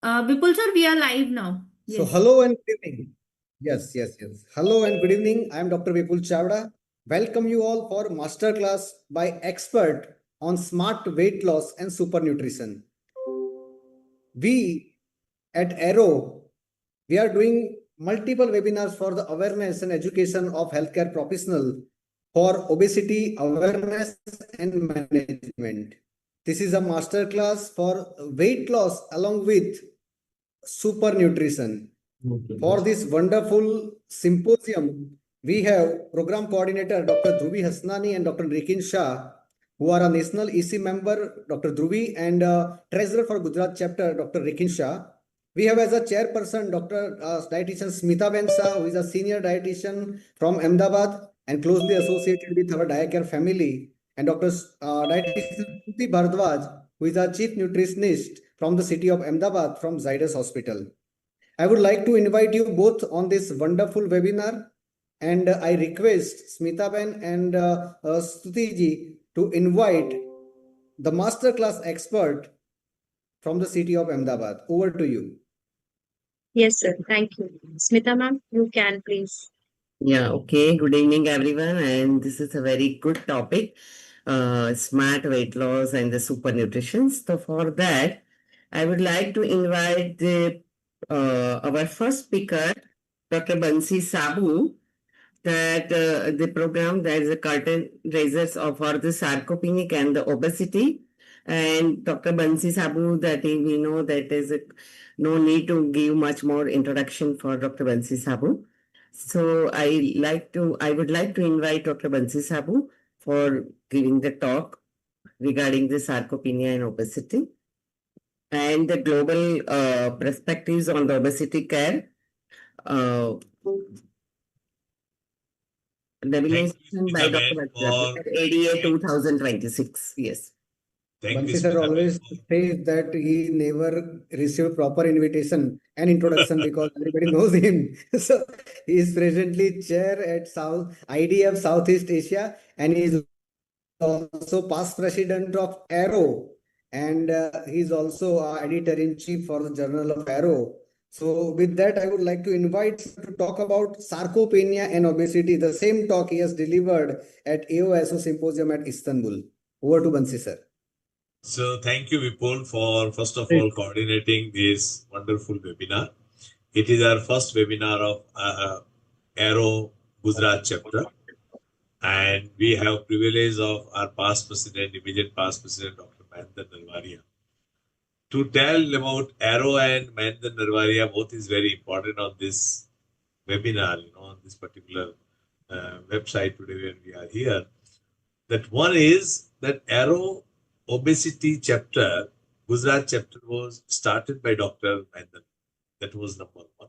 Vipul sir, we are live now. So Yes. hello and good evening. Yes. Hello and good evening. I am Dr. Vipul Chavda. Welcome you all for masterclass by expert on smart weight loss and super nutrition. We at Aero, we are doing multiple webinars for the awareness and education of healthcare professional for obesity awareness and management. This is a masterclass for weight loss along with super nutrition. For this wonderful symposium, we have program coordinator Dr. Dhruvi Hasnani and Dr. Rikin Shah, who are a national EC member, Dr. Dhruvi, and treasurer for Gujarat chapter, Dr. Rikin Shah. We have as a chairperson Dr. Dietitian Smita Ben Shah, who is a senior dietitian from Ahmedabad and closely associated with our Diacare family, and Dr. Dietitian Shruti Bhardwaj, who is a chief nutritionist from the city of Ahmedabad from Zydus Hospital. I would like to invite you both on this wonderful webinar, and I request Smita Ben and Stuti ji to invite the masterclass expert from the city of Ahmedabad. Over to you. Yes, sir. Thank you. Smita ma'am, you can please. Yeah, okay. Good evening, everyone. And this is a very good topic, smart weight loss and the super nutrition. So for that, I would like to invite our first speaker, Dr. Bansi Sabu, that the program that is a curtain raisers for the sarcopenic and the obesity. And Dr. Bansi Sabu, that we know that is no need to give much more introduction for Dr. Bansi Sabu. So I would like to invite Dr. Bansi Sabu for giving the talk regarding the sarcopenia and obesity and the global perspectives on the obesity care. Revelation by Dr. ADA 2026. Yes. Bansi sir always says that he never received proper invitation and introduction because everybody knows him. So he is presently chair at IDF Southeast Asia, and he is also past president of Aero, and he is also editor-in-chief for the Journal of Aero. So with that, I would like to invite to talk about sarcopenia and obesity. The same talk he has delivered at AOSO Symposium at Istanbul. Over to Bansi sir. So thank you, Vipul, for first of all coordinating this wonderful webinar. It is our first webinar of Aero Gujarat chapter, and we have privilege of our past president, immediate past president, Dr. Mahendra Narwaria. To tell about Aero and Mahendra Narwaria, both is very important on this webinar, on this particular website today when we are here. That one is that Aero obesity chapter, Gujarat chapter was started by Dr. Mahendra. That was number one.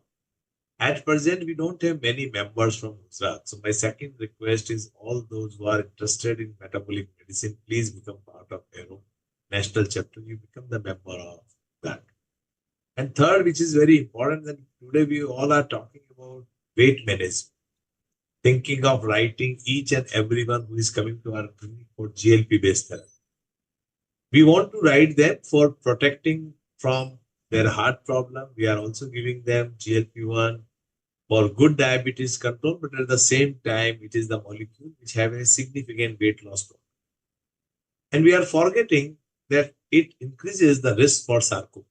At present, we don't have many members from Gujarat. So my second request is all those who are interested in metabolic medicine, please become part of Aero National Chapter. You become the member of that. And third, which is very important, that today we all are talking about weight management. Thinking of writing each and everyone who is coming to our clinic for GLP based therapy. We want to write them for protecting from their heart problem. We are also giving them GLP-1 for good diabetes control, but at the same time, it is the molecule which have a significant weight loss problem. And we are forgetting that it increases the risk for sarcopenia.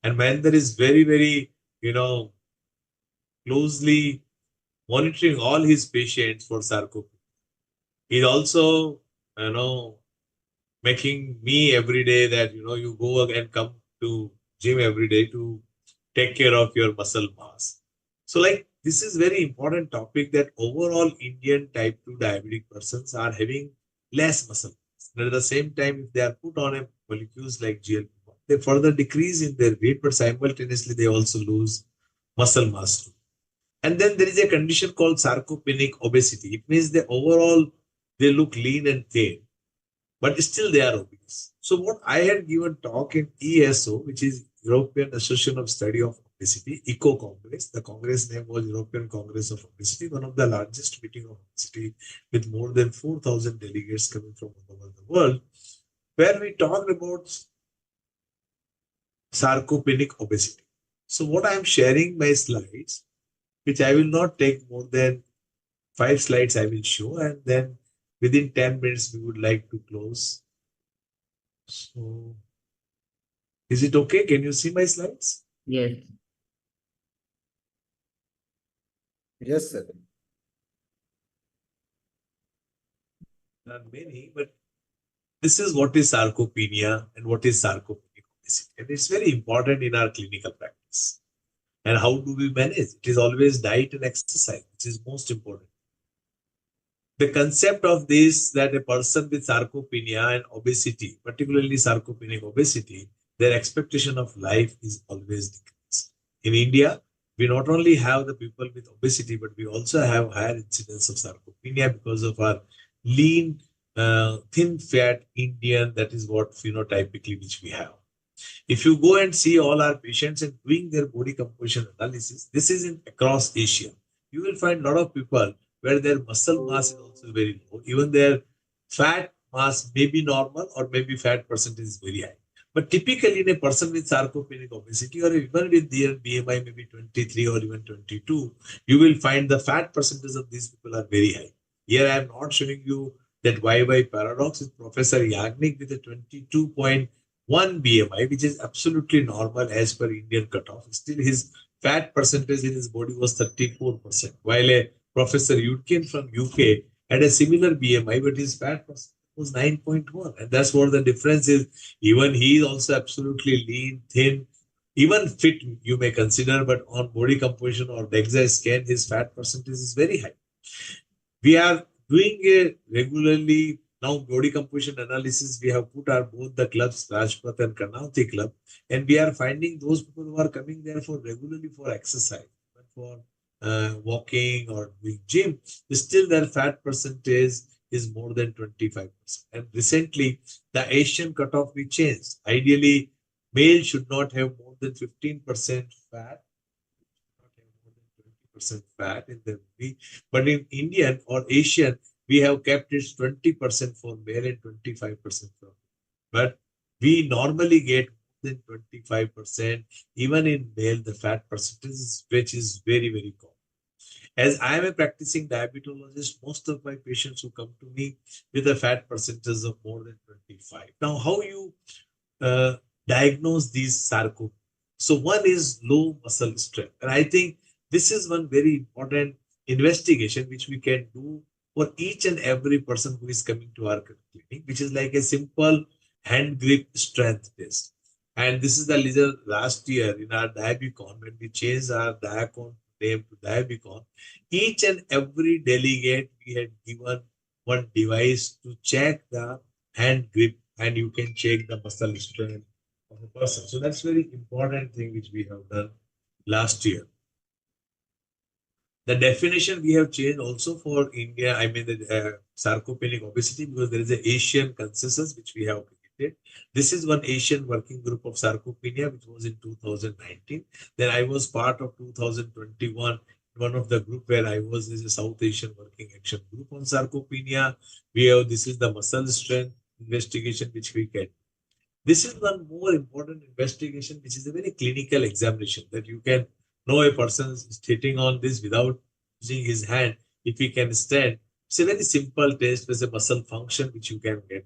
And when there is very, closely monitoring all his patients for sarcopenia, he's also, making me every day that, you go and come to gym every day to take care of your muscle mass. So this is very important topic that overall Indian type 2 diabetic persons are having less muscle mass. And at the same time, if they are put on a molecules like GLP-1, they further decrease in their weight, but simultaneously they also lose muscle mass too. And then there is a condition called sarcopenic obesity. It means the overall they look lean and thin, but still they are obese. So what I had given talk in ESO, which is European Association of Study of Obesity, ECO Congress. The Congress name was European Congress of Obesity, one of the largest meeting of obesity with more than 4,000 delegates coming from all over the world, where we talked about sarcopenic obesity. So what I am sharing my slides, which I will not take more than 5 slides I will show, and then within 10 minutes we would like to close. So is it okay? Can you see my slides? Yes. Yes, sir. There are many, but this is what is sarcopenia and what is sarcopenic obesity. And it's very important in our clinical practice. And how do we manage? It is always diet and exercise, which is most important. The concept of this, that a person with sarcopenia and obesity, particularly sarcopenic obesity, their expectation of life is always decreased. In India, we not only have the people with obesity, but we also have higher incidence of sarcopenia because of our lean, thin fat Indian, that is what phenotypically which we have. If you go and see all our patients and doing their body composition analysis, this is in across Asia. You will find a lot of people where their muscle mass is also very low. Even their fat mass may be normal or maybe fat percentage is very high. But typically in a person with sarcopenic obesity or even with their BMI maybe 23 or even 22, you will find the fat percentage of these people are very high. Here I am not showing you that YY paradox with Professor Yagnik with a 22.1 BMI, which is absolutely normal as per Indian cutoff. Still, his fat percentage in his body was 34%, while a Professor Yudkin from UK had a similar BMI, but his fat percentage was 9.1. And that's what the difference is. Even he is also absolutely lean, thin, even fit, you may consider, but on body composition or DEXA scan, his fat percentage is very high. We are doing a regularly now body composition analysis. We have put our both the clubs, Rajpath and Karnauti club, and we are finding those people who are coming there for regularly for exercise, but for walking or doing gym, still their fat percentage is more than 25%. And recently, the Asian cutoff we changed. Ideally, male should not have more than 15% fat, fat in the body. But in Indian or Asian, we have kept it 20% for male and 25% for female. But we normally get more than 25%, even in male, the fat percentage, which is very, very common. As I am a practicing diabetologist, most of my patients who come to me with a fat percentage of more than 25. Now, how you diagnose these sarcopenia? So one is low muscle strength. And I think this is one very important investigation which we can do for each and every person who is coming to our clinic, which is like a simple hand grip strength test. And this is the result last year in our Diabicon when we changed our Diacon name to Diabicon. Each and every delegate we had given one device to check the hand grip, and you can check the muscle strength of a person. So that's very important thing which we have done last year. The definition we have changed also for India, I mean the sarcopenic obesity, because there is an Asian consensus which we have created. This is one Asian working group of sarcopenia, which was in 2019. Then I was part of 2021, one of the group where I was, is a South Asian working action group on sarcopenia. We have, this is the muscle strength investigation which we get. This is one more important investigation, which is a very clinical examination that you can know a person is sitting on this without using his hand. If he can stand, it's a very simple test with a muscle function, which you can get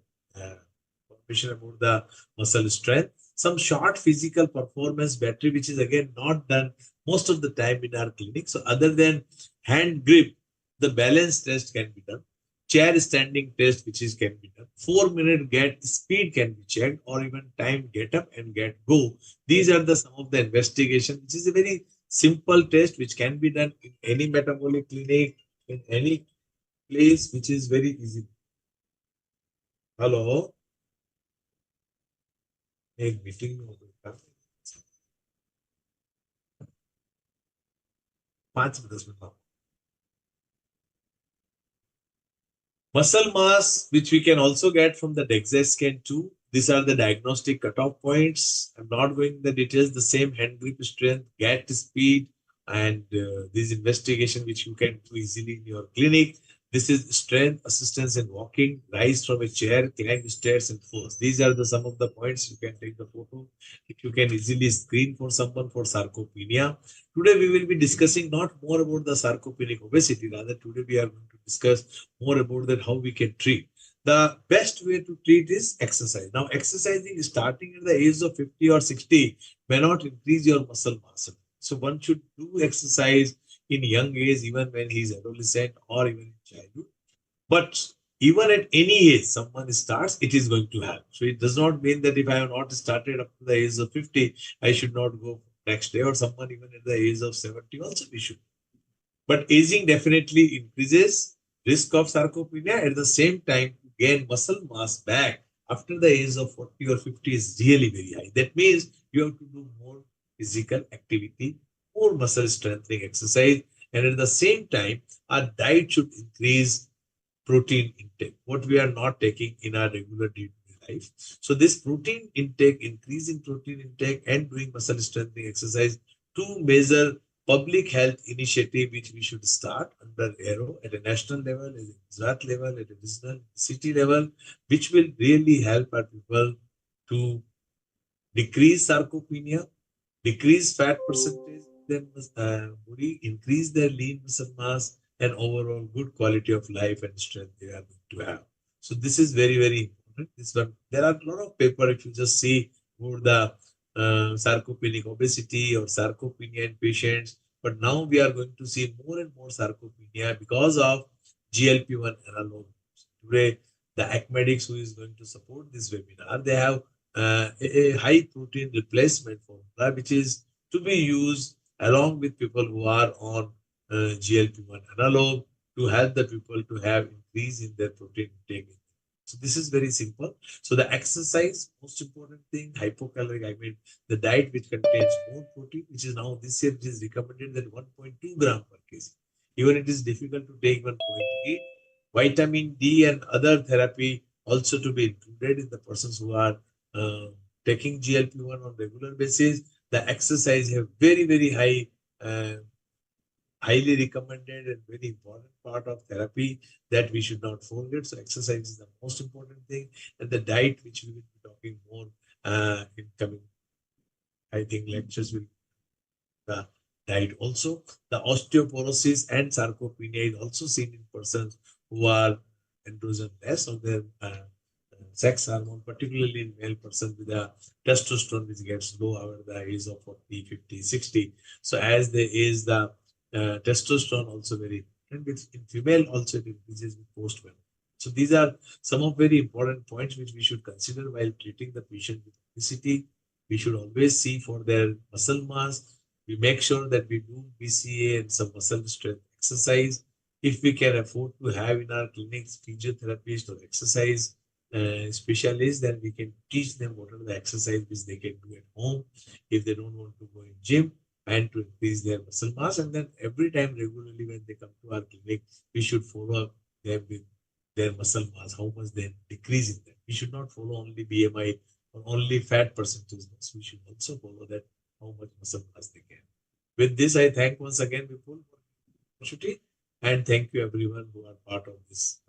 information about the muscle strength. Some short physical performance battery, which is again not done most of the time in our clinic. So other than hand grip, the balance test can be done. Chair standing test, which is can be done. 4-minute get speed can be checked, or even time get up and get go. These are the some of the investigation, which is a very simple test which can be done in any metabolic clinic, in any place, which is very easy. Hello? एक meeting में हो गई 5-10 minute. Muscle mass, which we can also get from the DEXA scan too. These are the diagnostic cutoff points. I'm not going into the details. The same hand grip strength, gait speed, and these investigation which you can do easily in your clinic. This is strength, assistance in walking, rise from a chair, climb stairs, and falls. These are some of the points. You can take the photo. You can easily screen for someone for sarcopenia. Today we will be discussing not more about the sarcopenic obesity. Rather, today we are going to discuss more about that how we can treat. The best way to treat is exercise. Now, exercising starting at the age of 50 or 60 may not increase your muscle mass. So one should do exercise in young age, even when he is adolescent or even in childhood. But even at any age, someone starts, it is going to happen. So it does not mean that if I have not started up to the age of 50, I should not go next day, or someone even at the age of 70 also we should. But aging definitely increases risk of sarcopenia. At the same time, to gain muscle mass back after the age of 40 or 50 is really very high. That means you have to do more physical activity, more muscle strengthening exercise, and at the same time, our diet should increase protein intake, what we are not taking in our regular day-to-day life. So this protein intake, increase in protein intake and doing muscle strengthening exercise, two major public health initiative which we should start under Aero at a national level, at a Gujarat level, at a regional city level, which will really help our people to decrease sarcopenia, decrease fat percentage, then body, increase their lean muscle mass, and overall good quality of life and strength they are going to have. So this is very, very important. This one, there are a lot of paper if you just see for the sarcopenic obesity or sarcopenia in patients. But now we are going to see more and more sarcopenia because of GLP-1 analog. Today, the Acmedix, who is going to support this webinar, they have a high protein replacement formula, which is to be used along with people who are on GLP-1 analog to help the people to have increase in their protein intake. So this is very simple. So the exercise, most important thing, hypocaloric, I mean the diet which contains more protein, which is now this year it is recommended that 1.2 gram per kg. Even it is difficult to take 1.8. Vitamin D and other therapy also to be included in the persons who are taking GLP-1 on regular basis. The exercise have very, very high, highly recommended and very important part of therapy that we should not forget. So exercise is the most important thing, and the diet, which we will be talking more in coming, I think, lectures will the diet also. The osteoporosis and sarcopenia is also seen in persons who are androgen less of their sex hormone, particularly in male persons with a testosterone which gets low over the age of 40, 50, 60. So as they age, the testosterone also very important. In female also it increases with postpartum. So these are some of very important points which we should consider while treating the patient with obesity. We should always see for their muscle mass. We make sure that we do BCA and some muscle strength exercise. If we can afford to have in our clinics physiotherapist or exercise specialists, then we can teach them what are the exercises which they can do at home if they don't want to go in gym, and to increase their muscle mass. And then every time regularly when they come to our clinic, we should follow up them with their muscle mass, how much they decrease in that. We should not follow only BMI or only fat percentage loss. We should also follow that how much muscle mass they can. With this, I thank once again Vipul for the opportunity, and thank you everyone who are part of this.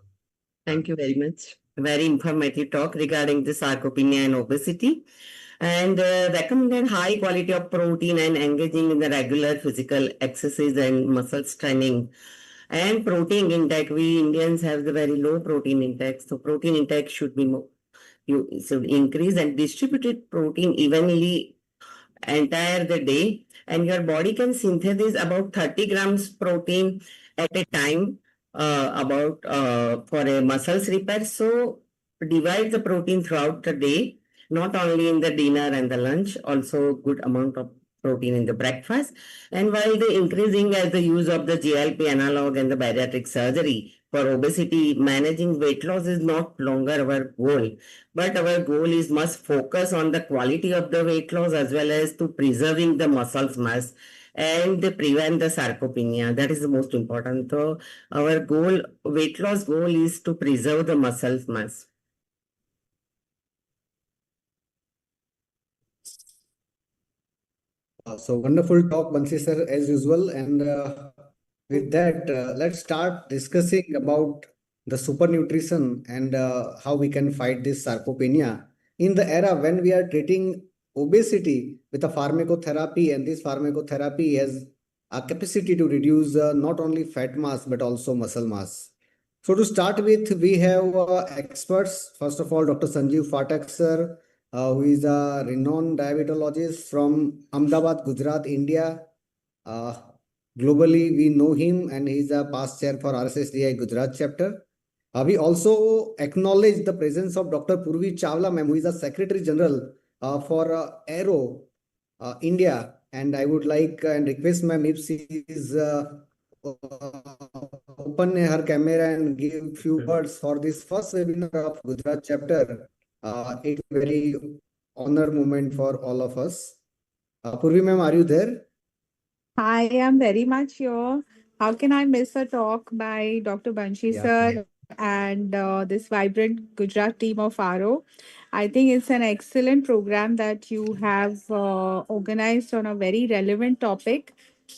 Thank you very much. Very informative talk regarding the sarcopenia and obesity, and recommended high quality of protein and engaging in the regular physical exercise and muscle strengthening. And protein intake, we Indians have the very low protein intake. So protein intake should be more, you should increase and distributed protein evenly entire the day, and your body can synthesize about 30 grams protein at a time about for a muscles repair. So divide the protein throughout the day, not only in the dinner and the lunch, also good amount of protein in the breakfast. And while the increasing as the use of the GLP analog and the bariatric surgery for obesity, managing weight loss is not longer our goal, but our goal is must focus on the quality of the weight loss as well as to preserving the muscles mass and prevent the sarcopenia. That is the most important. So our goal, weight loss goal, is to preserve the muscles mass. So wonderful talk, Bansi sir, as usual. And with that, let's start discussing about the supernutrition and how we can fight this sarcopenia in the era when we are treating obesity with a pharmacotherapy, and this pharmacotherapy has a capacity to reduce not only fat mass but also muscle mass. So to start with, we have experts. First of all, Dr. Sanjeev Phatak sir, who is a renowned diabetologist from Ahmedabad, Gujarat, India. Uh, Globally, we know him, and he's a past chair for RSSDI Gujarat chapter. We also acknowledge the presence of Dr. Purvi Chawla, ma'am, who is a Secretary General for Aero India. And I would like and request ma'am if she is open her camera and give few words for this first webinar of Gujarat chapter. It's a very honor moment for all of us. Purvi ma'am, are you there? I am very much here. How can I miss a talk by Dr. Banshi Yeah. sir and this vibrant Gujarat team of RO? I think it's an excellent program that you have organized on a very relevant topic.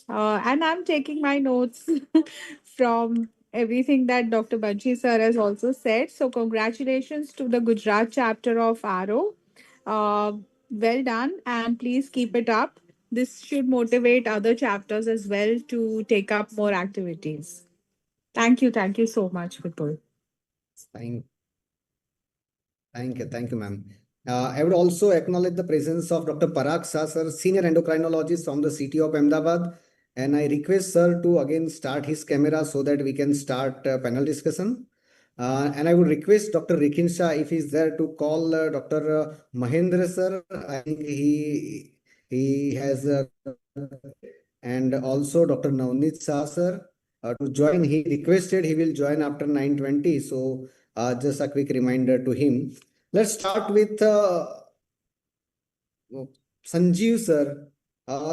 And I'm taking my notes from everything that Dr. Banshi sir has also said. So, congratulations to the Gujarat chapter of RO. Uh, well done, and please keep it up. This should motivate other chapters as well to take up more activities. Thank you. Thank you so much, Vipul. Thank, thank you, ma'am. I would also acknowledge the presence of Dr. Parag Shah, sir, senior endocrinologist from the city of Ahmedabad. And I request sir to again start his camera so that we can start panel discussion. And I would request Dr. Rikin Shah, if he's there, to call Dr. Mahendra sir. I think he has and also Dr. Navneet Shah sir to join. He requested he will join after 9:20. So just a quick reminder to him. Let's start with Sanjeev sir.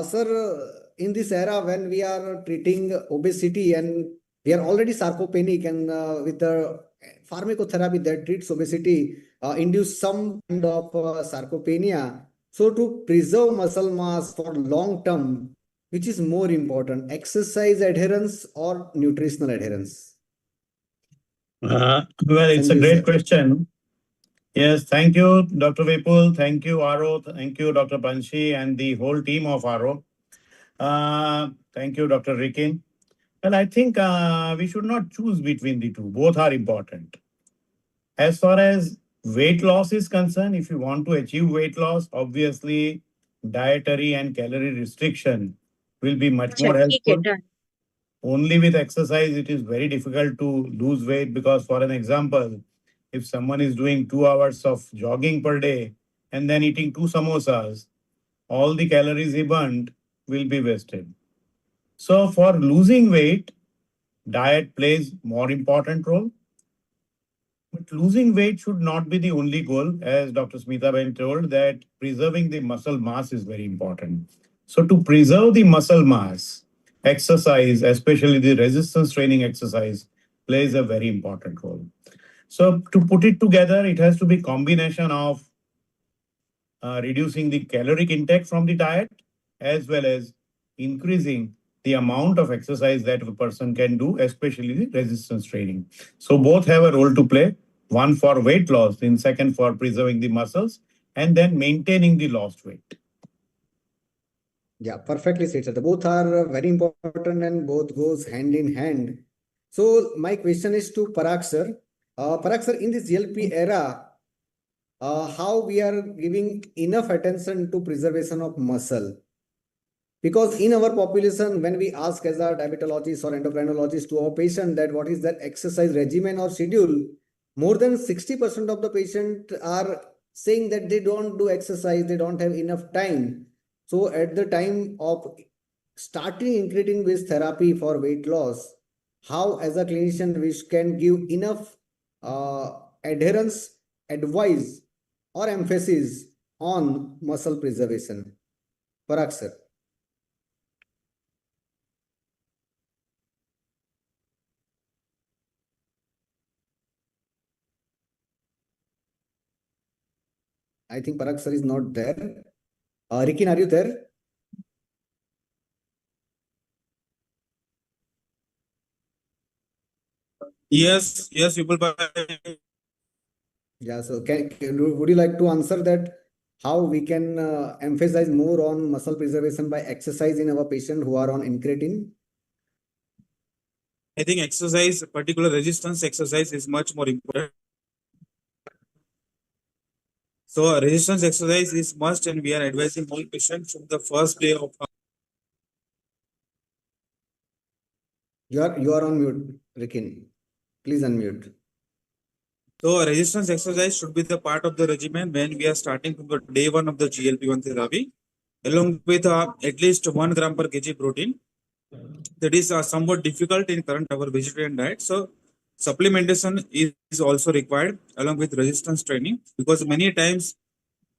Sir, in this era when we are treating obesity and we are already sarcopenic, and with the pharmacotherapy that treats obesity induce some kind of sarcopenia. So to preserve muscle mass for long term, which is more important, exercise adherence or nutritional adherence? Well, it's a Sanjeev great sir. question. Yes, thank you, Dr. Vipul. Thank you, Aro. Thank you, Dr. Banshi, and the whole team of Aro. Thank you, Dr. Rikin. Well, I think we should not choose between the two. Both are important. As far as weight loss is concerned, if you want to achieve weight loss, obviously dietary and calorie restriction will be much more helpful. Only with exercise, it is very difficult to lose weight because, for an example, if someone is doing 2 hours of jogging per day and then eating 2 samosas, all the calories he burned will be wasted. So for losing weight, diet plays more important role. But losing weight should not be the only goal. As Dr. Smita Ben told, that preserving the muscle mass is very important. So to preserve the muscle mass, exercise, especially the resistance training exercise, plays a very important role. So to put it together, it has to be combination of reducing the caloric intake from the diet as well as increasing the amount of exercise that a person can do, especially the resistance training. So both have a role to play, one for weight loss, and second for preserving the muscles, and then maintaining the lost weight. Yeah, perfectly said, sir. Both are very important and both goes hand in hand. So my question is to Parag sir. Parag sir, in this GLP era, how we are giving enough attention to preservation of muscle? Because in our population, when we ask as a diabetologist or endocrinologist to our patient that what is their exercise regimen or schedule, more than 60% of the patient are saying that they don't do exercise, they don't have enough time. So at the time of starting incretin based therapy for weight loss, how as a clinician we can give enough adherence, advice or emphasis on muscle preservation? Parag sir. I think Parag sir is not there. Rikin, are you there? Yes, Vipul. Yeah, so would you like to answer that how we can emphasize more on muscle preservation by exercise in our patient who are on incretin? I think exercise, particular resistance exercise, is much more important. So resistance exercise is must, and we are advising all patients from the first day of. You are on mute, Rikin. Please unmute. So resistance exercise should be the part of the regimen when we are starting from the day one of the GLP-1 therapy, along with at least 1 gram per kg protein. That is somewhat difficult in current our vegetarian diet. So supplementation is also required along with resistance training, because many times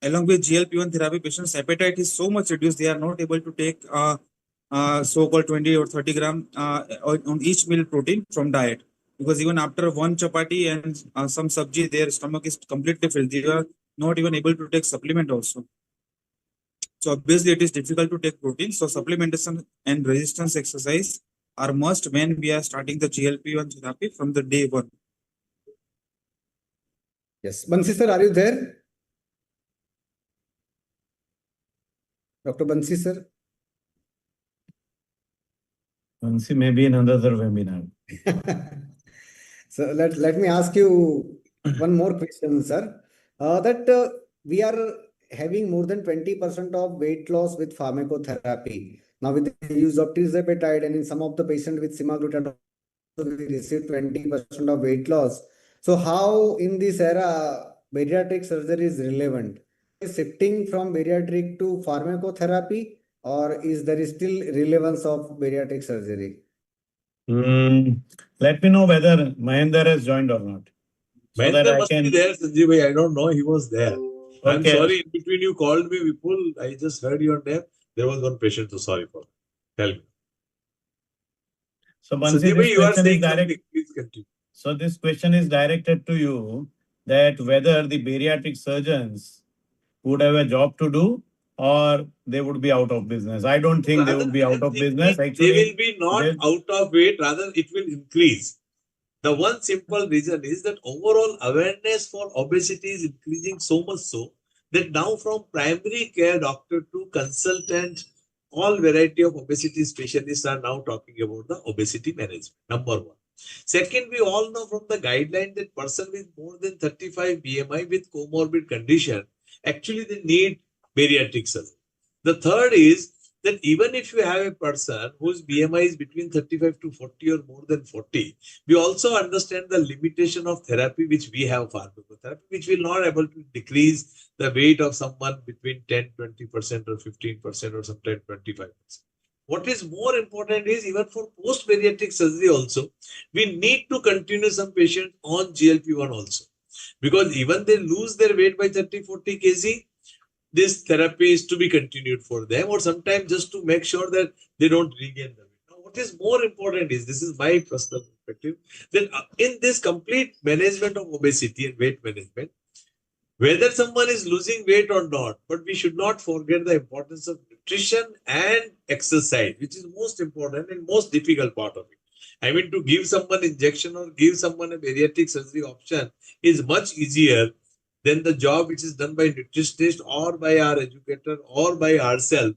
along with GLP-1 therapy, patients' appetite is so much reduced, they are not able to take so-called 20 or 30 gram on each meal protein from diet. Because even after one chapati and some sabji, their stomach is completely filled. They are not even able to take supplement also. So obviously it is difficult to take protein. So supplementation and resistance exercise are must when we are starting the GLP-1 therapy from the day one. Yes. Bansi sir, are you there? Dr. Bansi sir? Bansi may be in another webinar. So let me ask you one more question, sir. We are having more than 20% of weight loss with pharmacotherapy. Now, with the use of tirzepatide and in some of the patients with semaglutide, we receive 20% of weight loss. So, how in this era bariatric surgery is relevant? Is shifting from bariatric to pharmacotherapy, or is there still relevance of bariatric surgery? Let me know whether Mahendra has joined or not. So that Mahendra I must be can. there, Sanjeev bhai. I don't know. He was there. I'm Okay. sorry. In between you called me, Vipul. I just heard your name. There was one patient. So sorry for that. Tell me. So Bansi, Sanjeev bhai, this you are question is saying direct. something. Please continue. So this question is directed to you, that whether the bariatric surgeons would have a job to do or they would be out of business. I don't think they would be out of business. They Actually, will be not they- out of it. Rather, it will increase. The one simple reason is that overall awareness for obesity is increasing so much so that now from primary care doctor to consultant, all variety of obesity specialists are now talking about the obesity management. Number one. Second, we all know from the guideline that person with more than 35 BMI with comorbid condition, actually they need bariatric surgery. The third is that even if you have a person whose BMI is between 35 to 40 or more than 40, we also understand the limitation of therapy which we have pharmacotherapy, which will not able to decrease the weight of someone between 10, 20% or 15% or sometimes 25%. What is more important is even for post-bariatric surgery also, we need to continue some patients on GLP-1 also. Because even they lose their weight by 30, 40 kg, this therapy is to be continued for them, or sometimes just to make sure that they don't regain the weight. Now, what is more important is, this is my personal perspective, that in this complete management of obesity and weight management, whether someone is losing weight or not, but we should not forget the importance of nutrition and exercise, which is most important and most difficult part of it. I mean, to give someone injection or give someone a bariatric surgery option is much easier than the job which is done by nutritionist or by our educator or by ourselves,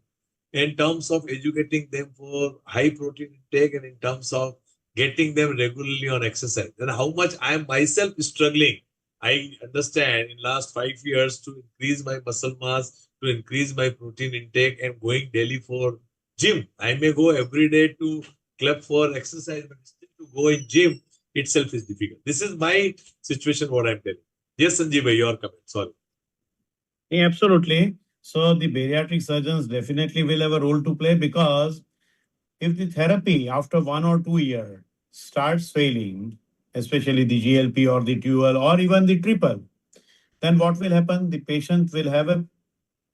in terms of educating them for high protein intake and in terms of getting them regularly on exercise. And how much I am myself struggling, I understand, in last 5 years to increase my muscle mass, to increase my protein intake, and going daily for gym. I may go every day to club for exercise, but still to go in gym itself is difficult. This is my situation, what I'm telling. Yes, Sanjeev, your comment. Sorry. Yeah, absolutely. So the bariatric surgeons definitely will have a role to play, because if the therapy after 1 or 2 years starts failing, especially the GLP or the dual or even the triple, then what will happen? The patient will have a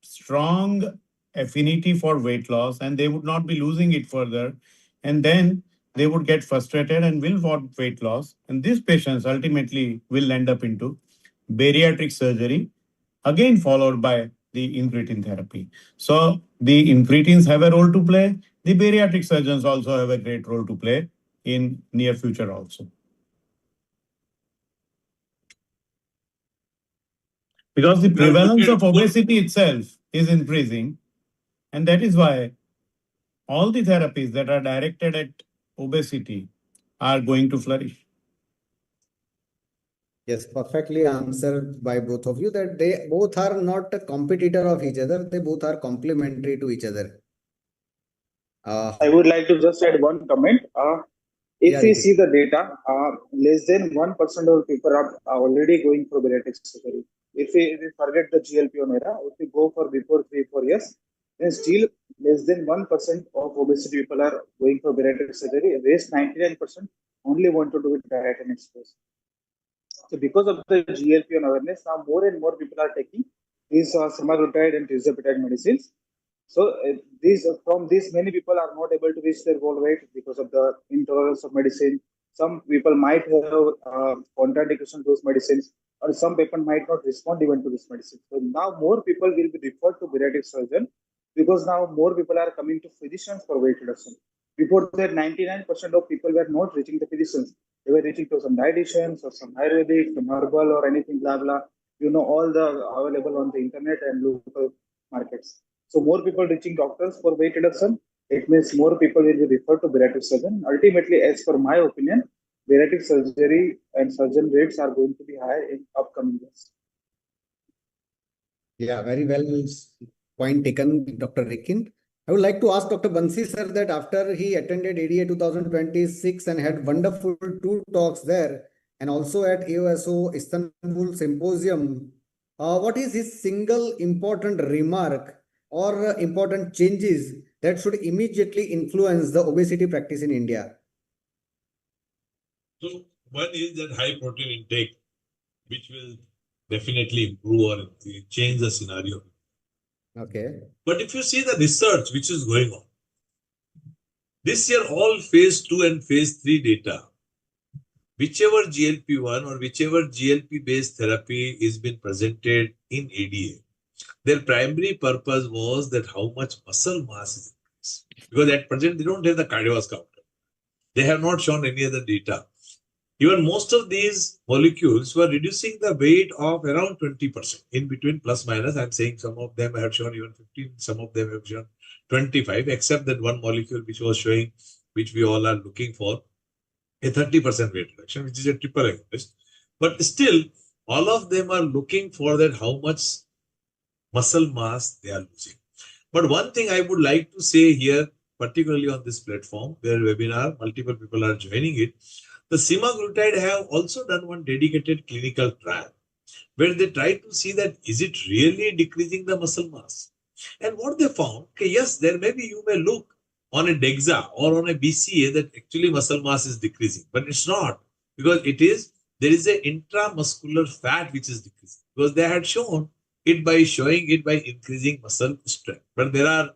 strong affinity for weight loss and they would not be losing it further. And then they would get frustrated and will want weight loss. And these patients ultimately will end up into bariatric surgery, again followed by the incretin therapy. So the incretins have a role to play. The bariatric surgeons also have a great role to play in near future also. Because the We are prevalence looking of at both. obesity itself is increasing. And that is why all the therapies that are directed at obesity are going to flourish. Yes, perfectly answered by both of you that they both are not a competitor of each other. They both are complementary to each other. I would like to just add one comment. If Yeah, we Ricky. see the data, less than 1% of people are already going for bariatric surgery. If we forget the GLP-1 era, if we go for before 3 4 years, then still less than 1% of obesity people are going for bariatric surgery. Rest 99% only want to do it diet and exercise. So because of the GLP-1 awareness, now more and more people are taking these semaglutide and tirzepatide medicines. So these from these many people are not able to reach their goal weight because of the intolerance of medicine. Some people might have contraindication to those medicines, or some people might not respond even to this medicine. So now more people will be referred to bariatric surgeon because now more people are coming to physicians for weight reduction. Before that, 99% of people were not reaching the physicians. They were reaching to some dietitians or some Ayurvedic, some herbal or anything, blah, blah. You know, all the available on the internet and local markets. So more people reaching doctors for weight reduction, it means more people will be referred to bariatric surgeon. Ultimately, as per my opinion, bariatric surgery and surgeon rates are going to be higher in upcoming years. Yeah, very well point taken, Dr. Rikin. I would like to ask Dr. Bansi sir that after he attended ADA 2026 and had wonderful two talks there and also at AOSO Istanbul Symposium, what is his single important remark or important changes that should immediately influence the obesity practice in India? So one is that high protein intake, which will definitely improve or change the scenario. Okay. But if you see the research which is going on, this year all phase 2 and phase 3 data, whichever GLP-1 or whichever GLP based therapy is being presented in ADA, their primary purpose was that how much muscle mass is increased. Because at present they don't have the cardiovascular outcome. They have not shown any other data. Even most of these molecules were reducing the weight of around 20%, in between plus minus. I'm saying some of them have shown even 15, some of them have shown 25, except that one molecule which was showing, which we all are looking for, a 30% weight reduction, which is a triple agonist. But still, all of them are looking for that how much muscle mass they are losing. But one thing I would like to say here, particularly on this platform, where webinar, multiple people are joining it, the semaglutide have also done one dedicated clinical trial where they try to see that is it really decreasing the muscle mass. And what they found, okay, yes, there may be, you may look on a DEXA or on a BCA that actually muscle mass is decreasing, but it's not, because there is a intramuscular fat which is decreasing, because they had shown it by showing it by increasing muscle strength. But there are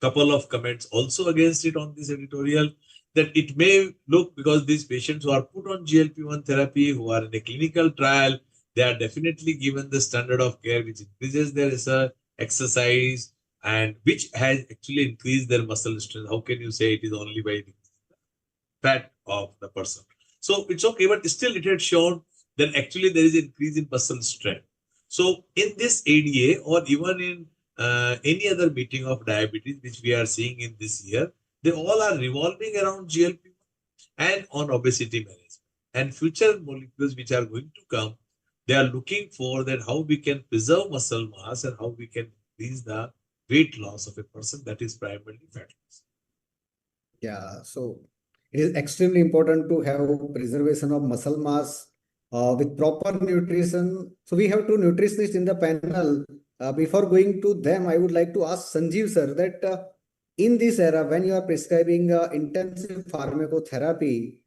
couple of comments also against it on this editorial, that it may look, because these patients who are put on GLP-1 therapy, who are in a clinical trial, they are definitely given the standard of care which increases their exercise and which has actually increased their muscle strength. How can you say it is only by the fat of the person? So it's okay, but still it had shown that actually there is an increase in muscle strength. So in this ADA or even in any other meeting of diabetes which we are seeing in this year, they all are revolving around GLP-1 and on obesity management. And future molecules which are going to come, they are looking for that how we can preserve muscle mass and how we can increase the weight loss of a person, that is primarily fat loss. Yeah, so it is extremely important to have preservation of muscle mass with proper nutrition. So we have two nutritionists in the panel. Before going to them, I would like to ask Sanjeev sir that in this era, when you are prescribing intensive pharmacotherapy,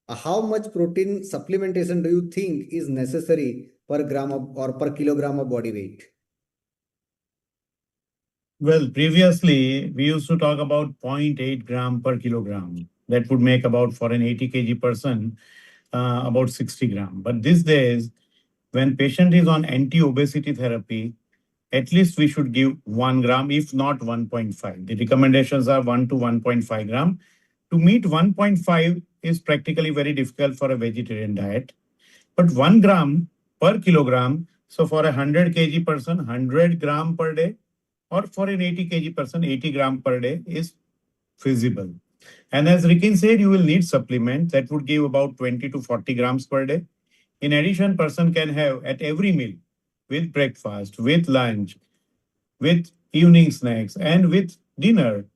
how much protein supplementation do you think is necessary per gram of, or per kilogram of body weight? Well, previously we used to talk about 0.8 gram per kilogram. That would make about, for an 80 kg person, about 60 gram. But these days, when patient is on anti-obesity therapy, at least we should give 1 gram, if not 1.5. The recommendations are 1 to 1.5 gram. To meet 1.5 is practically very difficult for a vegetarian diet. But 1 gram per kilogram So for a 100 kg person, 100 gram per day, or for an 80 kg person, 80 gram per day is feasible. And as Rikin said, you will need supplements that would give about 20 to 40 grams per day. In addition, person can have at every meal, with breakfast, with lunch, with evening snacks, and with dinner,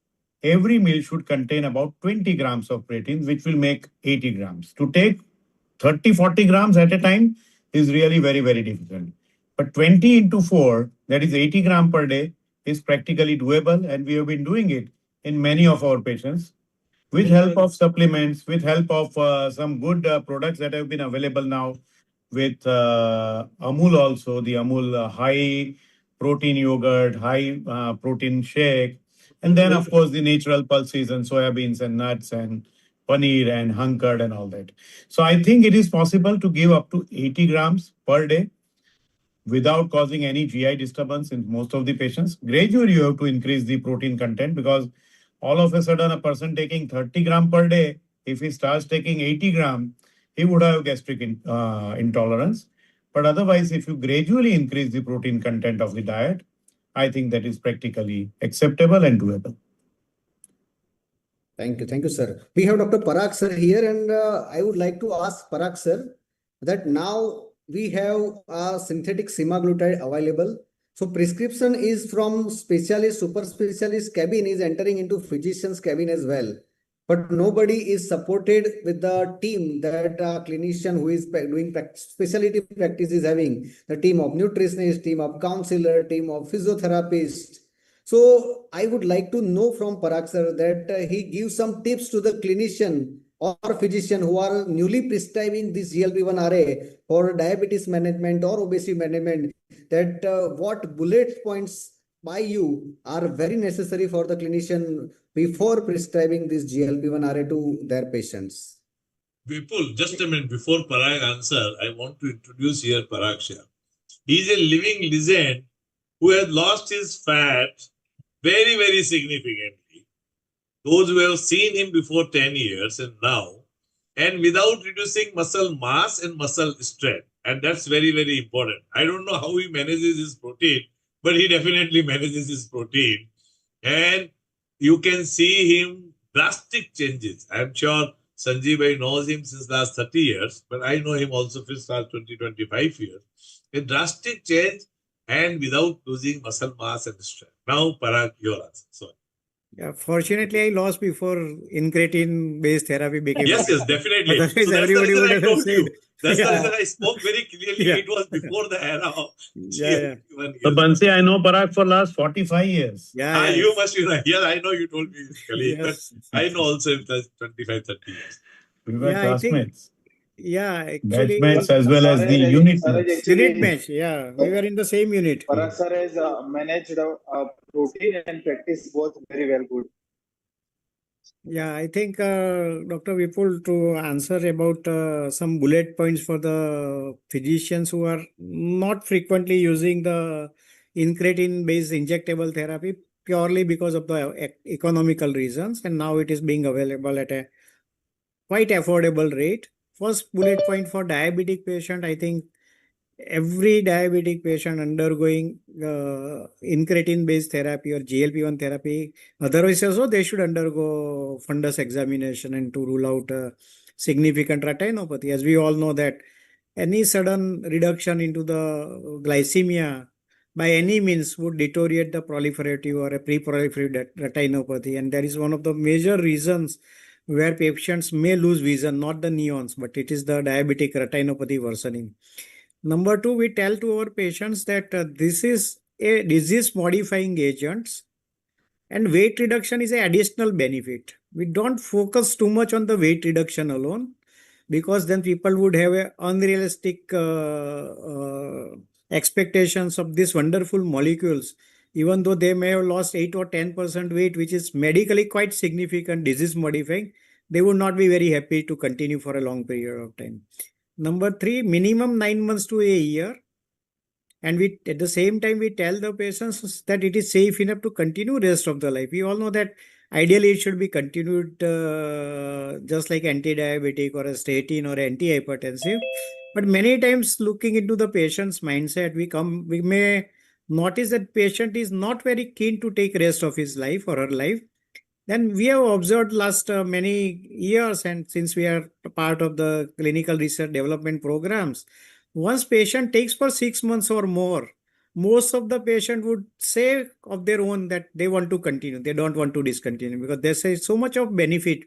every meal should contain about 20 grams of protein, which will make 80 grams. To take 30, 40 grams at a time is really very, very difficult. But 20 into 4, that is 80 grams per day, is practically doable, and we have been doing it in many of our patients with help of supplements, with help of some good products that have been available now with Amul also, the Amul high protein yogurt, high protein shake, and then of course the natural pulses and soybeans and nuts and paneer and hunkered and all that. So I think it is possible to give up to 80 grams per day without causing any GI disturbance in most of the patients. Gradually, you have to increase the protein content, because all of a sudden a person taking 30 gram per day, if he starts taking 80 gram, he would have gastric intolerance. But otherwise, if you gradually increase the protein content of the diet, I think that is practically acceptable and doable. Thank you, sir. We have Dr. Parag sir here, and I would like to ask Parag sir that now we have a synthetic semaglutide available. So prescription is from specialist, super specialist cabin is entering into physician's cabin as well. But nobody is supported with the team that a clinician who is doing specialty practice is having, the team of nutritionist, team of counselor, team of physiotherapist. So I would like to know from Parag sir that he gives some tips to the clinician or physician who are newly prescribing this GLP-1 RA for diabetes management or obesity management, that what bullet points by you are very necessary for the clinician before prescribing this GLP-1 RA to their patients. Vipul, just a minute before Parag answer, I want to introduce here Parag Shah. He is a living legend who has lost his fat very, very significantly. Those who have seen him before 10 years and now, and without reducing muscle mass and muscle strength. And that's very, very important. I don't know how he manages his protein, but he definitely manages his protein. And you can see him drastic changes. I'm sure Sanjeev Bhai knows him since last 30 years, but I know him also since last 20, 25 years. A drastic change and without losing muscle mass and strength. Now, Parag, your answer. Sorry. Yeah, fortunately, I lost before incretin-based therapy became. Yes, definitely. Otherwise, so that's everybody the reason would I have told said. you. That's the Yeah. reason I spoke very clearly. Yeah. It was before the era of Yeah. GLP-1 So years. Bansi, I know Parag for last 45 years. Yeah. You must be right. Yes, I know you told me, colleague, Yes. but I know also it was 25, 30 years. We were Yeah, I think- classmates. Yeah, actually. Batchmates as well as the unit mates. Unit match. Yeah, we were in the same unit. Parag sir has managed protein and practice both very well good. Yeah, I think Dr. Vipul, to answer about some bullet points for the physicians who are not frequently using the incretin-based injectable therapy purely because of the economical reasons, and now it is being available at a quite affordable rate. First bullet point for diabetic patient, I think every diabetic patient undergoing incretin-based therapy or GLP-1 therapy, otherwise also they should undergo fundus examination and to rule out significant retinopathy. As we all know that any sudden reduction into the glycemia by any means would deteriorate the proliferative or a pre-proliferative retinopathy, and that is one of the major reasons where patients may lose vision, not the neons, but it is the diabetic retinopathy worsening. Number two, we tell to our patients that this is a disease-modifying agent and weight reduction is an additional benefit. We don't focus too much on the weight reduction alone, because then people would have a unrealistic expectations of these wonderful molecules, even though they may have lost 8 or 10% weight, which is medically quite significant, disease modifying. They would not be very happy to continue for a long period of time. Number three, minimum 9 months to a year. And we, at the same time, we tell the patients that it is safe enough to continue rest of the life. We all know that Ideally, it should be continued just like anti-diabetic or a statin or antihypertensive. But many times, looking into the patient's mindset, we may notice that patient is not very keen to take rest of his life or her life. Then we have observed last many years, and since we are part of the clinical research development programs, once patient takes for 6 months or more, most of the patient would say of their own that they want to continue. They don't want to discontinue because they say so much of benefit.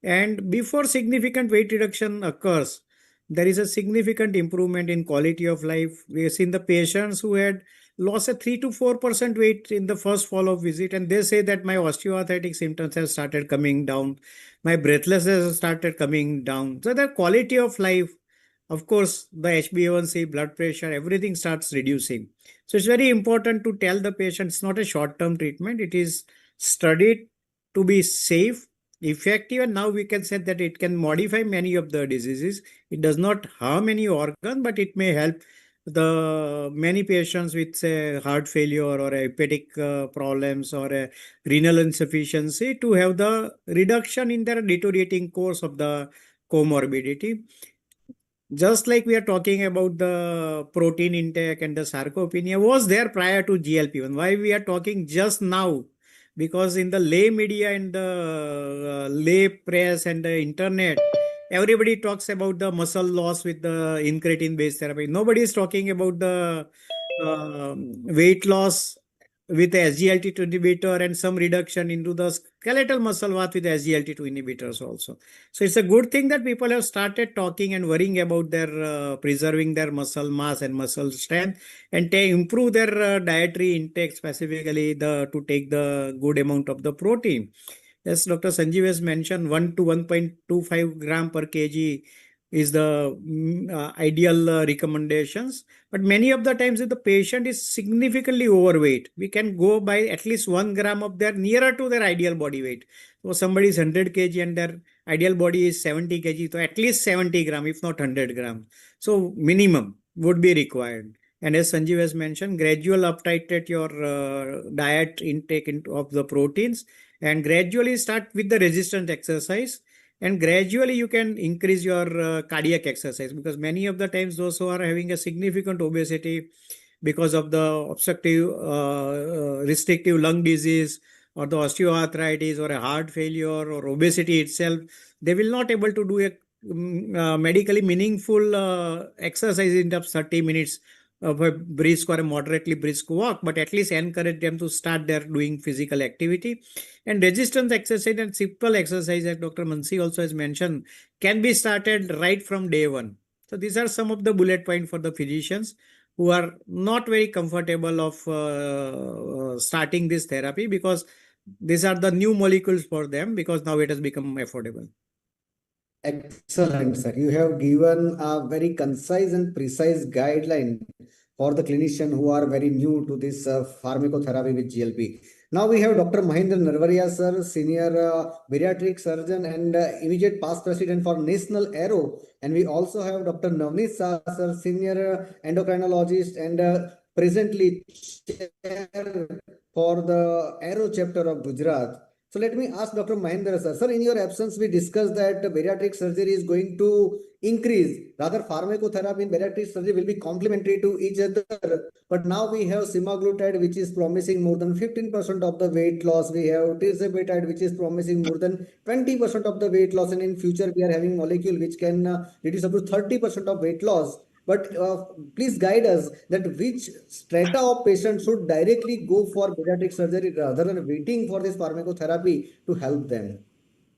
And before significant weight reduction occurs, there is a significant improvement in quality of life. We have seen the patients who had lost a 3 to 4% weight in the first follow-up visit, and they say that my osteoarthritic symptoms have started coming down, my breathlessness has started coming down. So the quality of life, of course, the HbA1c, blood pressure, everything starts reducing. So it's very important to tell the patient it's not a short-term treatment. It is studied to be safe, effective, and now we can say that it can modify many of the diseases. It does not harm any organ, but it may help the many patients with say heart failure or hepatic problems or a renal insufficiency to have the reduction in their deteriorating course of the comorbidity. Just like we are talking about the protein intake and the sarcopenia was there prior to GLP-1. Why we are talking just now? Because in the lay media and the lay press and the internet, everybody talks about the muscle loss with the incretin-based therapy. Nobody is talking about the weight loss with the SGLT2 inhibitor and some reduction into the skeletal muscle mass with the SGLT2 inhibitors also. So it's a good thing that people have started talking and worrying about their preserving their muscle mass and muscle strength and improve their dietary intake, specifically to take the good amount of the protein. As Dr. Sanjeev has mentioned, 1 to 1.25 gram per kg is the ideal recommendations. But many of the times if the patient is significantly overweight, we can go by at least 1 gram of their nearer to their ideal body weight. So somebody is 100 kg and their ideal body is 70 kg, so at least 70 gram, if not 100 gram. So minimum would be required. And as Sanjeev has mentioned, gradual up titrate your diet intake of the proteins and gradually start with the resistance exercise. And gradually you can increase your cardiac exercise, because many of the times those who are having a significant obesity because of the obstructive restrictive lung disease or the osteoarthritis or a heart failure or obesity itself, they will not able to do a medically meaningful exercise in terms of 30 minutes of a brisk or a moderately brisk walk, but at least encourage them to start their doing physical activity. And resistance exercise and simple exercise, as Dr. Mansi also has mentioned, can be started right from day one. So these are some of the bullet points for the physicians who are not very comfortable of starting this therapy, because these are the new molecules for them, because now it has become affordable. Excellent, sir. You have given a very concise and precise guideline for the clinician who are very new to this pharmacotherapy with GLP. Now we have Dr. Mahendra Narvaria, sir, senior bariatric surgeon and immediate past president for National Aero. And we also have Dr. Navneet Shah, sir, senior endocrinologist and presently chair for the Aero chapter of Gujarat. So let me ask Dr. Mahendra, sir. Sir, in your absence, we discussed that bariatric surgery is going to increase. Rather, pharmacotherapy and bariatric surgery will be complementary to each other. But now we have semaglutide, which is promising more than 15% of the weight loss. We have tirzepatide, which is promising more than 20% of the weight loss. And in future, we are having molecule which can reduce up to 30% of weight loss. But please guide us that which strata of patients should directly go for bariatric surgery rather than waiting for this pharmacotherapy to help them.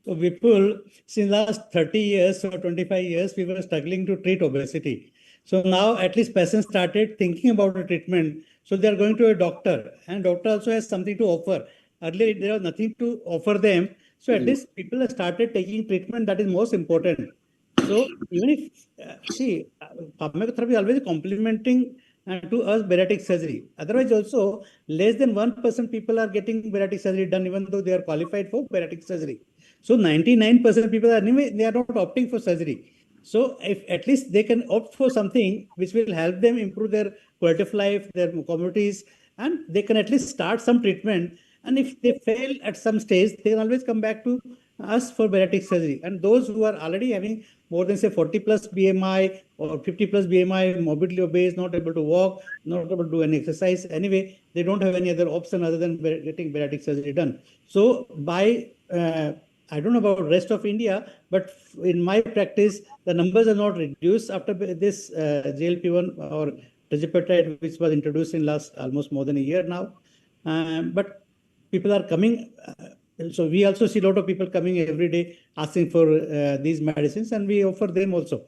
So Vipul, since last 30 years or 25 years, we were struggling to treat obesity. So now at least patients started thinking about a treatment. So they are going to a doctor, and doctor also has something to offer. Earlier, there was nothing to offer them. So at least people have started taking treatment. That is most important. So even if, pharmacotherapy is always complementing to us bariatric surgery. Otherwise also, less than 1% people are getting bariatric surgery done, even though they are qualified for bariatric surgery. So 99% people are anyway, they are not opting for surgery. So if at least they can opt for something which will help them improve their quality of life, their communities, and they can at least start some treatment. And if they fail at some stage, they always come back to us for bariatric surgery. And those who are already having more than say 40 plus BMI or 50 plus BMI, morbidly obese, not able to walk, not able to do any exercise, anyway, they don't have any other option other than getting bariatric surgery done. So by I don't know about rest of India, but in my practice, the numbers are not reduced after this GLP-1 or tirzepatide, which was introduced in last almost more than a year now. But people are coming. So we also see a lot of people coming every day asking for these medicines, and we offer them also.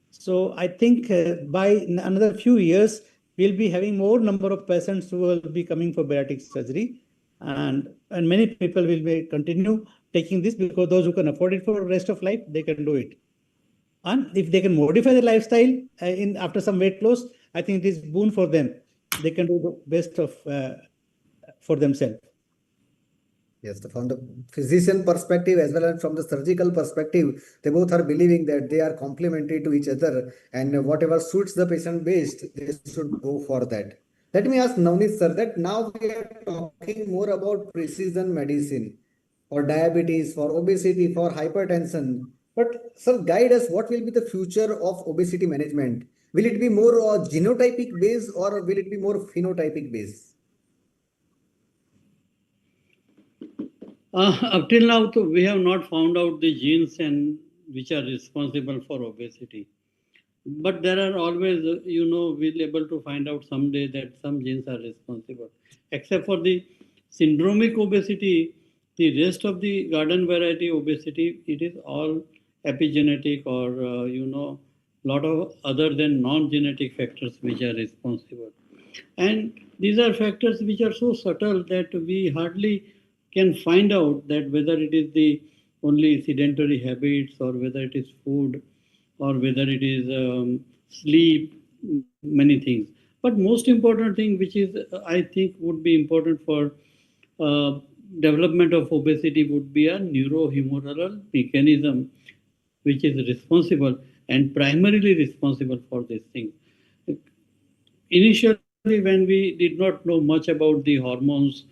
So I think by another few years, we'll be having more number of patients who will be coming for bariatric surgery, and many people will be continue taking this because those who can afford it for the rest of life, they can do it. And if they can modify their lifestyle in after some weight loss, I think it is boon for them. They can do the best of for themselves. Yes, from the physician perspective as well as from the surgical perspective, they both are believing that they are complementary to each other, and whatever suits the patient best, they should go for that. Let me ask Navneet sir that now we are talking more about precision medicine for diabetes, for obesity, for hypertension. But sir, guide us, what will be the future of obesity management? Will it be more genotypic based or will it be more phenotypic based? Up till now, we have not found out the genes and which are responsible for obesity. But there are always, we'll able to find out someday that some genes are responsible. Except for the syndromic obesity, the rest of the garden variety obesity, it is all epigenetic or, lot of other than non-genetic factors which are responsible. And these are factors which are so subtle that we hardly can find out that whether it is the only sedentary habits or whether it is food or whether it is sleep, many things. But most important thing, which is I think would be important for development of obesity, would be a neurohumoral mechanism which is responsible and primarily responsible for this thing. Initially, when we did not know much about the hormones,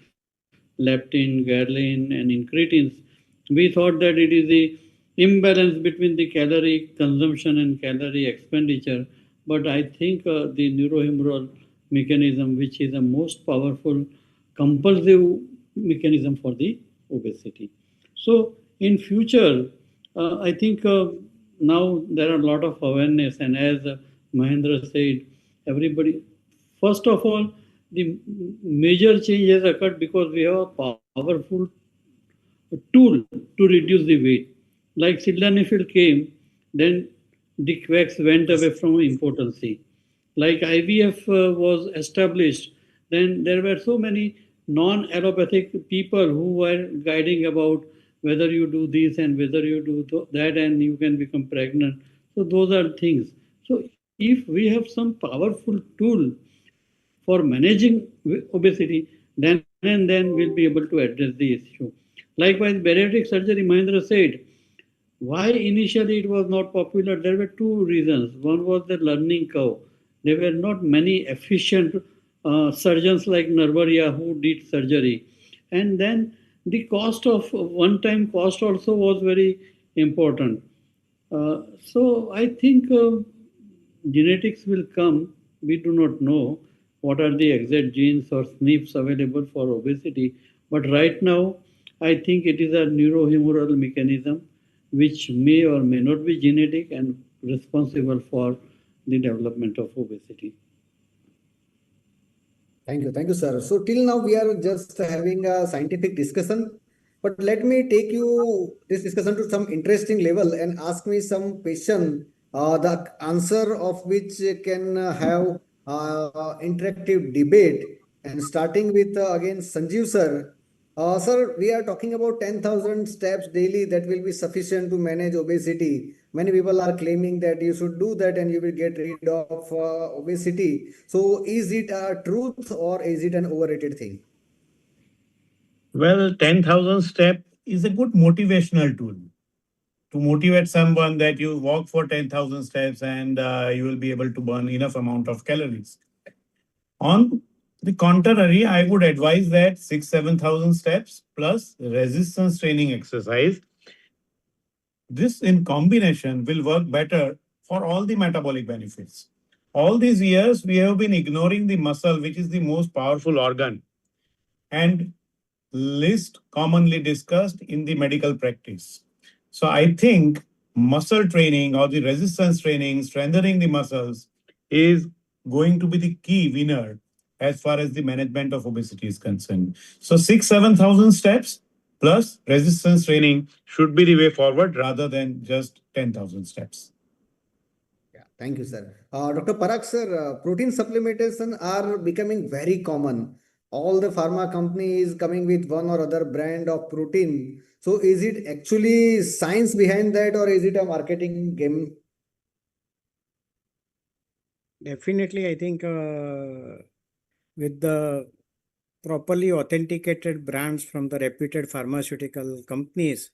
leptin, ghrelin, and incretins, we thought that it is the imbalance between the calorie consumption and calorie expenditure. But I think the neurohumoral mechanism, which is the most powerful compulsive mechanism for the obesity. So in future, I think now there are a lot of awareness, and as Mahendra said, everybody, first of all, the major change has occurred because we have a powerful tool to reduce the weight. Like sildenafil came, then the quacks went away from impotency. Like IVF was established, then there were so many non-allopathic people who were guiding about whether you do this and whether you do that and you can become pregnant. So those are things. So if we have some powerful tool for managing obesity, then and then we'll be able to address the issue. Likewise, bariatric surgery, Mahendra said, why initially it was not popular? There were two reasons. One was the learning curve. There were not many efficient surgeons like Narvaria who did surgery. And then the cost of one-time cost also was very important. So I think genetics will come. We do not know what are the exact genes or SNPs available for obesity. But right now, I think it is a neurohumoral mechanism which may or may not be genetic and responsible for the development of obesity. Thank you, sir. So till now we are just having a scientific discussion, but let me take you this discussion to some interesting level and ask me some question, the answer of which can have interactive debate. And starting with again Sanjeev sir. Sir, we are talking about 10,000 steps daily that will be sufficient to manage obesity. Many people are claiming that you should do that and you will get rid of obesity. So, is it a truth or is it an overrated thing? Well, 10,000 step is a good motivational tool to motivate someone that you walk for 10,000 steps and you will be able to burn enough amount of calories. On The contrary, I would advise that 7,000 steps plus resistance training exercise. This in combination will work better for all the metabolic benefits. All these years, we have been ignoring the muscle, which is the most powerful organ and least commonly discussed in the medical practice. So I think muscle training or the resistance training, strengthening the muscles, is going to be the key winner as far as the management of obesity is concerned. So 7,000 steps plus resistance training should be the way forward rather than just 10,000 steps. Yeah, thank you, sir. Dr. Parag, sir, protein supplementation are becoming very common. All the pharma companies coming with one or other brand of protein. So is it actually science behind that, or is it a marketing game? Definitely, I think with the properly authenticated brands from the reputed pharmaceutical companies,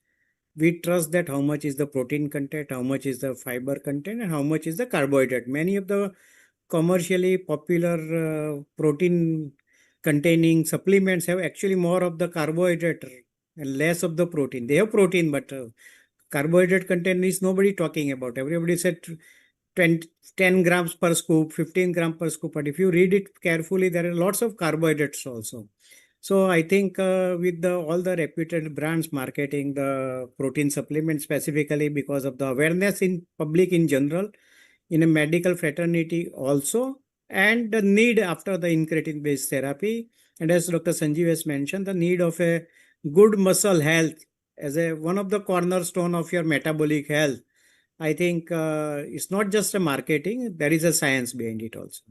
we trust that how much is the protein content, how much is the fiber content, and how much is the carbohydrate. Many of the commercially popular protein containing supplements have actually more of the carbohydrate and less of the protein. They have protein, but carbohydrate content is nobody talking about. Everybody said 10 grams per scoop, 15 grams per scoop. But if you read it carefully, there are lots of carbohydrates also. So I think with all the reputed brands marketing the protein supplement specifically because of the awareness in public in general, in a medical fraternity also, and the need after the incretin based therapy, and as Dr. Sanjeev has mentioned, the need of a good muscle health as a one of the cornerstone of your metabolic health. I think it's not just a marketing, there is a science behind it also.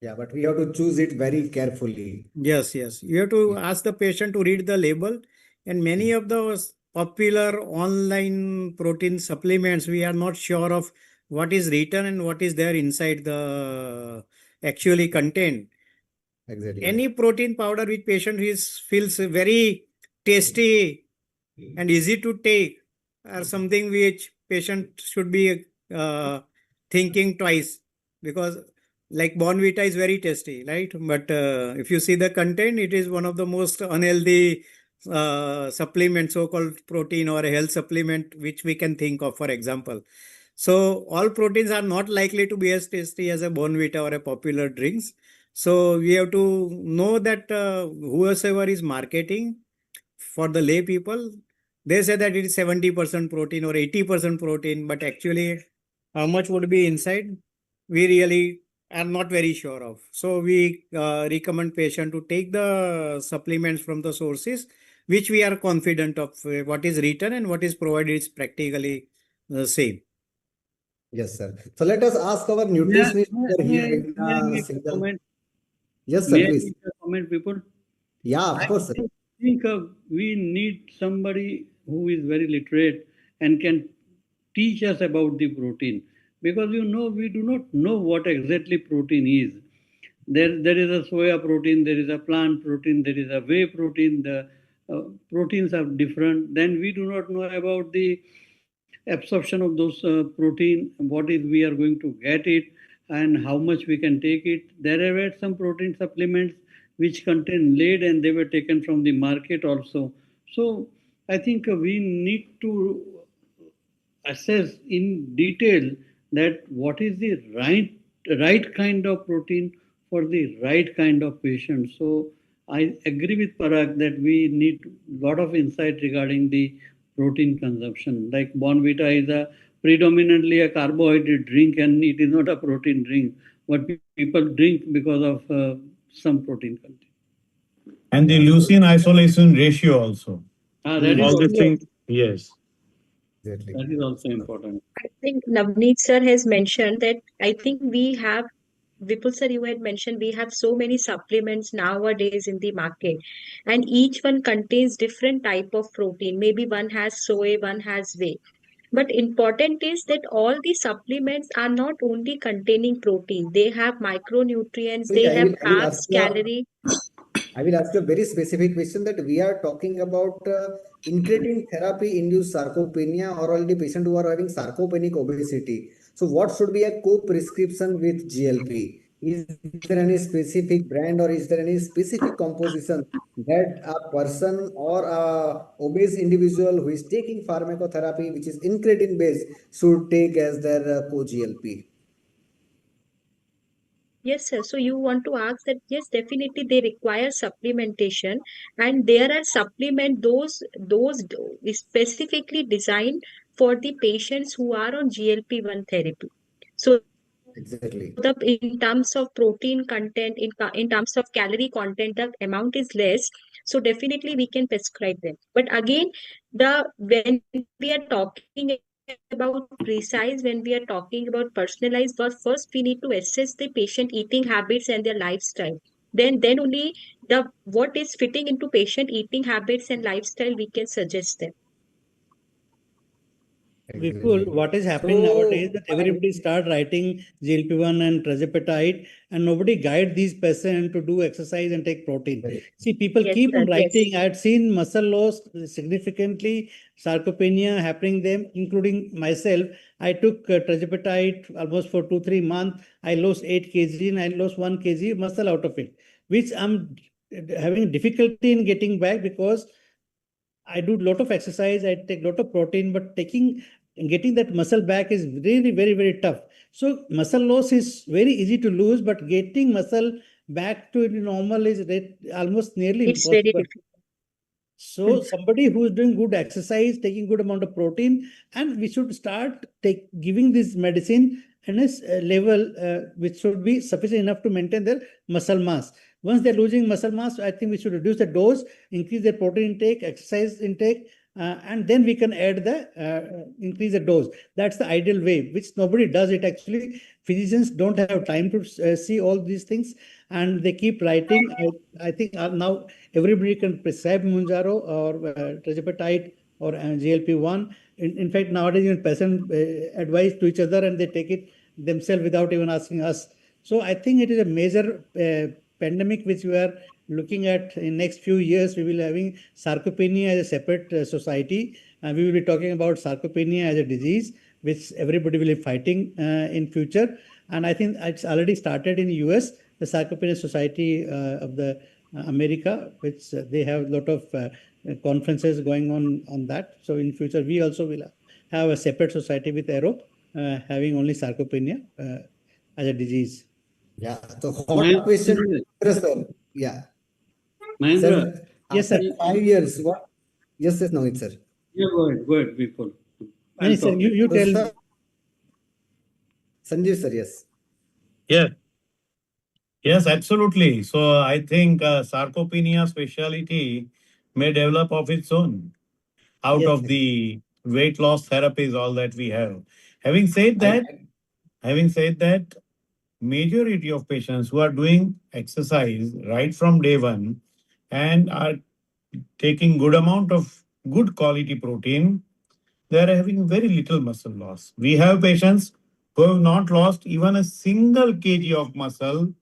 Yeah, but we have to choose it very carefully. Yes, yes. You have to ask the patient to read the label, and many of those popular online protein supplements, we are not sure of what is written and what is there inside the actually content. Exactly. Any protein powder which patient feels very tasty and easy to take are something which patient should be thinking twice, because like Bonvita is very tasty, right? But if you see the content, it is one of the most unhealthy supplement, so-called protein or a health supplement, which we can think of, for example. So all proteins are not likely to be as tasty as a Bonvita or a popular drinks. So we have to know that whoever is marketing for the lay people, they say that it is 70% protein or 80% protein, but actually how much would be inside, we really are not very sure of. So we recommend patient to take the supplements from the sources which we are confident of what is written and what is provided is practically the same. Yes, sir. So let us ask our nutritionist over here in a single. Comment? Yes, May sir, I please. make a comment, people? Yeah, of course, sir. I think we need somebody who is very literate and can teach us about the protein, because we do not know what exactly protein is. There is a soya protein, there is a plant protein, there is a whey protein. The proteins are different. Then we do not know about the absorption of those protein, what is we are going to get it, and how much we can take it. There were some protein supplements which contain lead, and they were taken from the market also. So I think we need to assess in detail that what is the right kind of protein for the right kind of patient. So I agree with Parag that we need a lot of insight regarding the protein consumption. Like Bonvita is a predominantly a carbohydrate drink, and it is not a protein drink, but people drink because of some protein content. And the leucine isolation ratio also. That is All also, these things, yes. Exactly. that is also important. I think Navneet sir has mentioned that I think we have, Vipul sir, you had mentioned we have so many supplements nowadays in the market, and each one contains different type of protein. Maybe one has soy, one has whey. But important is that all the supplements are not only containing protein, they have micronutrients, Wait, they have I will carbs, ask you calorie. I will ask you a very specific question that we are talking about incretin therapy induced sarcopenia or already patient who are having sarcopenic obesity. So what should be a co-prescription with GLP? Is there any specific brand or is there any specific composition that a person or a obese individual who is taking pharmacotherapy, which is incretin based, should take as their co-GLP? Yes, sir. So you want to ask that, yes, definitely they require supplementation, and there are supplement specifically designed for the patients who are on GLP-1 therapy. So Exactly. in terms of protein content, in terms of calorie content, the amount is less. So definitely we can prescribe them. But again, when we are talking about precise, when we are talking about personalized, but first we need to assess the patient eating habits and their lifestyle. Then only what is fitting into patient eating habits and lifestyle we can suggest them. Vipul, Exactly. what is happening nowadays So, that everybody start writing GLP-1 and tirzepatide, and nobody guide these patients to do exercise and take protein. See, people Yes, keep on sir. Yes. writing. I had seen muscle loss significantly, sarcopenia happening them, including myself. I took tirzepatide almost for 2-3 months. I lost 8 kg and I lost 1 kg muscle out of it, which I'm having difficulty in getting back because I do a lot of exercise, I take a lot of protein, but getting that muscle back is really very, very tough. So muscle loss is very easy to lose, but getting muscle back to normal is almost nearly It's very impossible. difficult. So somebody who is doing good exercise, taking good amount of protein, and we should start giving this medicine in a level which should be sufficient enough to maintain their muscle mass. Once they're losing muscle mass, I think we should reduce the dose, increase their protein intake, exercise intake, and then we can add increase the dose. That's the ideal way, which nobody does it actually. Physicians don't have time to see all these things, and they keep writing. I think now everybody can prescribe Mounjaro or tirzepatide or GLP-1. In fact, nowadays even patients advise to each other and they take it themselves without even asking us. So I think it is a major pandemic which we are looking at in next few years. We will having sarcopenia as a separate society, and we will be talking about sarcopenia as a disease which everybody will be fighting in future. And I think it's already started in the US, the Sarcopenia Society of the America, which they have a lot of conferences going on that. So in future, we also will have a separate society with Aero having only sarcopenia as a disease. Yeah, the hot question, sir. Yeah. Mahendra, Sir, yes, after sir. 5 years, what? Yes, yes, no, sir. Yeah, go ahead, Vipul. No, sir, you So, tell. sir, Sanjeev, sir, yes. Yeah. Yes, absolutely. So I think sarcopenia specialty may develop of its own out Yes, of yes. the weight loss therapies, all that we have. Having said I, that, having said that, majority of patients who are doing exercise right from day one and are taking good amount of good quality protein, they are having very little muscle loss. We have patients who have not lost even a single kg of muscle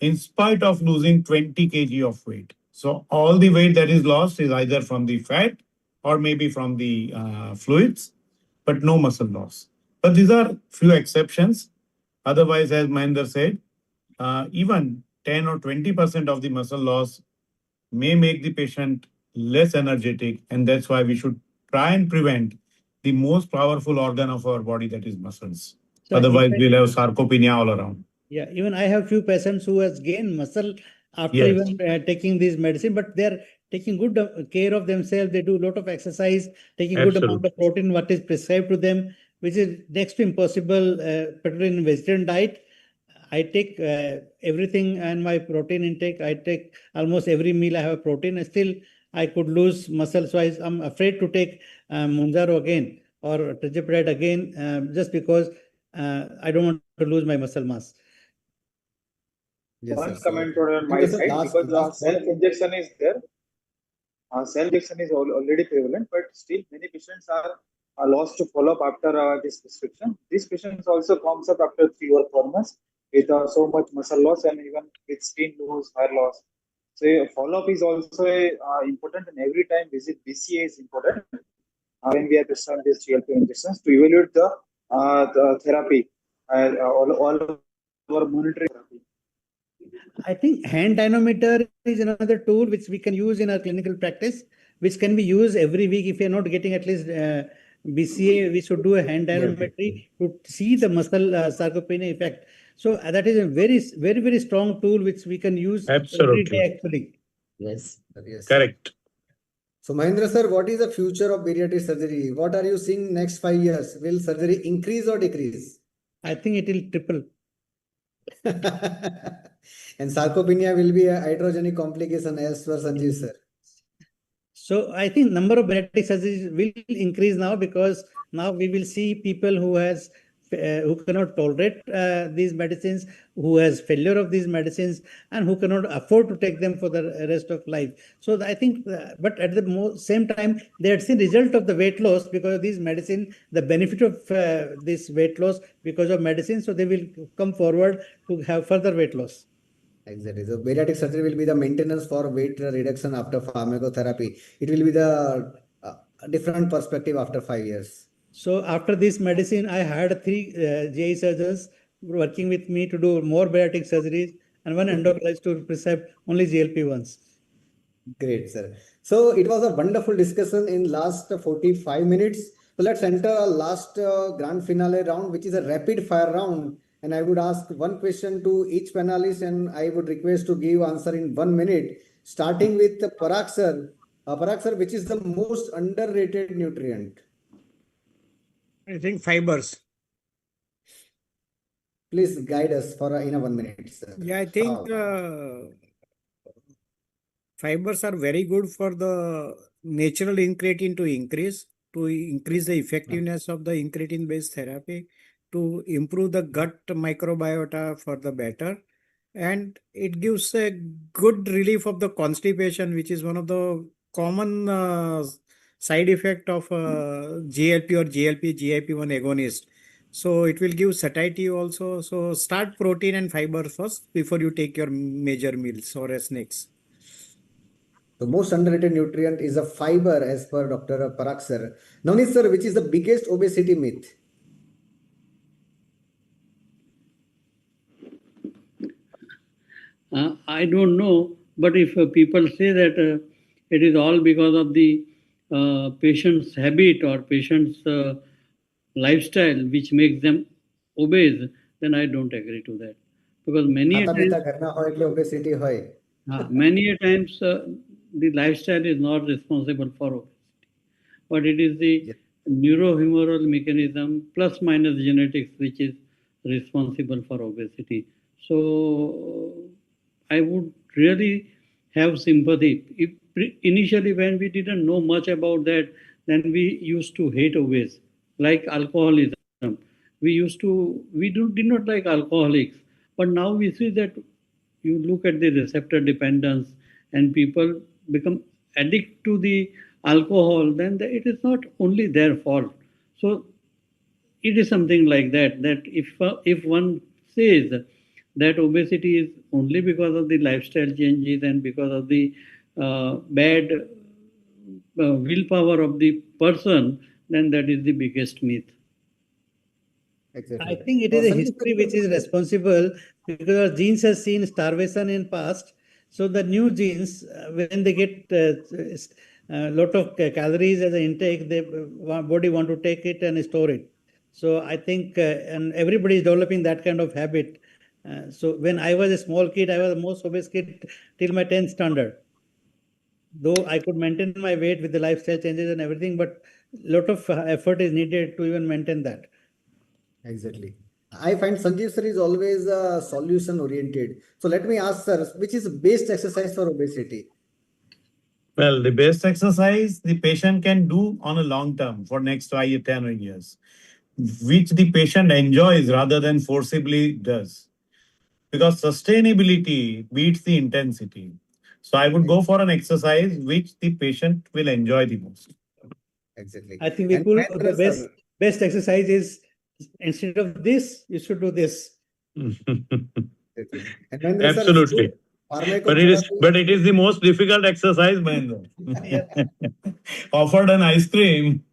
in spite of losing 20 kg of weight. So all the weight that is lost is either from the fat or maybe from the fluids, but no muscle loss. But these are few exceptions. Otherwise, as Mahendra said, even 10 or 20% of the muscle loss may make the patient less energetic, and that's why we should try and prevent the most powerful organ of our body, that is muscles. So Otherwise, we'll have sarcopenia all around. Yeah, even I have few patients who has gained muscle after Yes. even taking this medicine, but they're taking good care of themselves. They do a lot of exercise, taking good amount of protein, what is prescribed to them, which is next to impossible, particularly in vegetarian diet. I take everything and my protein intake. I take almost every meal I have a protein, and still I could lose muscle. So I'm afraid to take Mounjaro again or tirzepatide again just because I don't want to lose my muscle mass. Yes, sir. One comment on Thank my you, sir. side, Last because one. self-injection is there. Self-injection is already prevalent, but still many patients are lost to follow-up after this prescription. These patients also comes up after 3 or 4 months with so much muscle loss and even with skin loss, hair loss. So follow-up is also important, and every time visit BCA is important when we are prescribing these GLP injections to evaluate the therapy all monitoring therapy? I think hand dynamometer is another tool which we can use in our clinical practice, which can be used every week. If you're not getting at least BCA, we should do a hand dynamometry to see the muscle sarcopenia effect. So that is a very strong tool which we can use every day actually. Yes. Yes. Correct. So Mahendra sir, what is the future of bariatric surgery? What are you seeing next 5 years? Will surgery increase or decrease? I think it will triple. And sarcopenia will be a iatrogenic complication as per Sanjeev sir. So I think number of bariatric surgeries will increase now because now we will see people who cannot tolerate these medicines, who has failure of these medicines, and who cannot afford to take them for the rest of life. So I think, but at the same time, they had seen result of the weight loss because of these medicine, the benefit of this weight loss because of medicine. So they will come forward to have further weight loss. Exactly. So bariatric surgery will be the maintenance for weight reduction after pharmacotherapy. It will be the different perspective after 5 years. So after this medicine, I had 3 GI surgeons working with me to do more bariatric surgeries and one endocrinologist to prescribe only GLP-1s. Great, sir. So it was a wonderful discussion in last 45 minutes. So let's enter a last grand finale round, which is a rapid fire round. And I would ask one question to each panelist, and I would request to give answer in 1 minute, starting with Parag sir. Parag sir, which is the most underrated nutrient? I think fibers. Please guide us for in a 1 minute, sir. Yeah, I think fibers are very good for the natural incretin to increase the effectiveness of the incretin based therapy, to improve the gut microbiota for the better, and it gives a good relief of the constipation, which is one of the common side effect of GLP or GIP-1 agonist. So it will give satiety also. So start protein and fiber first before you take your major meals or snacks. The most underrated nutrient is a fiber, as per Dr. Parag sir. Navneet sir, which is the biggest obesity myth? I don't know, but if people say that it is all because of the patient's habit or patient's lifestyle which makes them obese, then I don't agree to that. Because many a times, obesity hoy. many a times the lifestyle is not responsible for obesity, but it is the neurohumoral mechanism plus minus genetics which is responsible for obesity. So I would really have sympathy. Initially, when we didn't know much about that, then we used to hate obese, like alcoholism. We did not like alcoholics, but now we see that you look at the receptor dependence and people become addict to the alcohol, then it is not only their fault. So it is something like that, that if one says that obesity is only because of the lifestyle changes and because of the bad willpower of the person, then that is the biggest myth. Exactly. I think it is a history which is responsible because our genes have seen starvation in past. So the new genes, when they get a lot of calories as an intake, the body want to take it and store it. So I think, and everybody is developing that kind of habit. So when I was a small kid, I was the most obese kid till my 10th standard. Though I could maintain my weight with the lifestyle changes and everything, but a lot of effort is needed to even maintain that. Exactly. I find Sanjeev sir is always solution oriented. So let me ask sir, which is best exercise for obesity? Well, the best exercise the patient can do on a long term for next 5 or 10 years, which the patient enjoys rather than forcibly does. Because sustainability beats the intensity. So I would go for an exercise which the patient will enjoy the most. Exactly. I think the best exercise is, instead of this, you should do this. Absolutely. But it is the most difficult exercise, Mahendra. Offered an ice cream,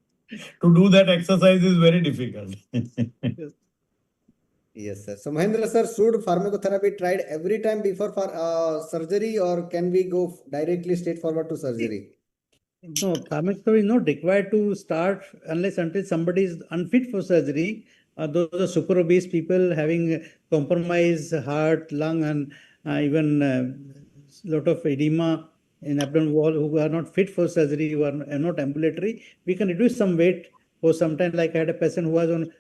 to do that exercise is very difficult. Yes, sir. So Mahendra sir, should pharmacotherapy tried every time before for surgery, or can we go directly straight forward to surgery? No, pharmacotherapy is not required to start unless until somebody is unfit for surgery. Those are super obese people having compromised heart, lung, and even lot of edema in abdominal wall who are not fit for surgery, who are not ambulatory. We can reduce some weight for some time. Like I had a patient who was in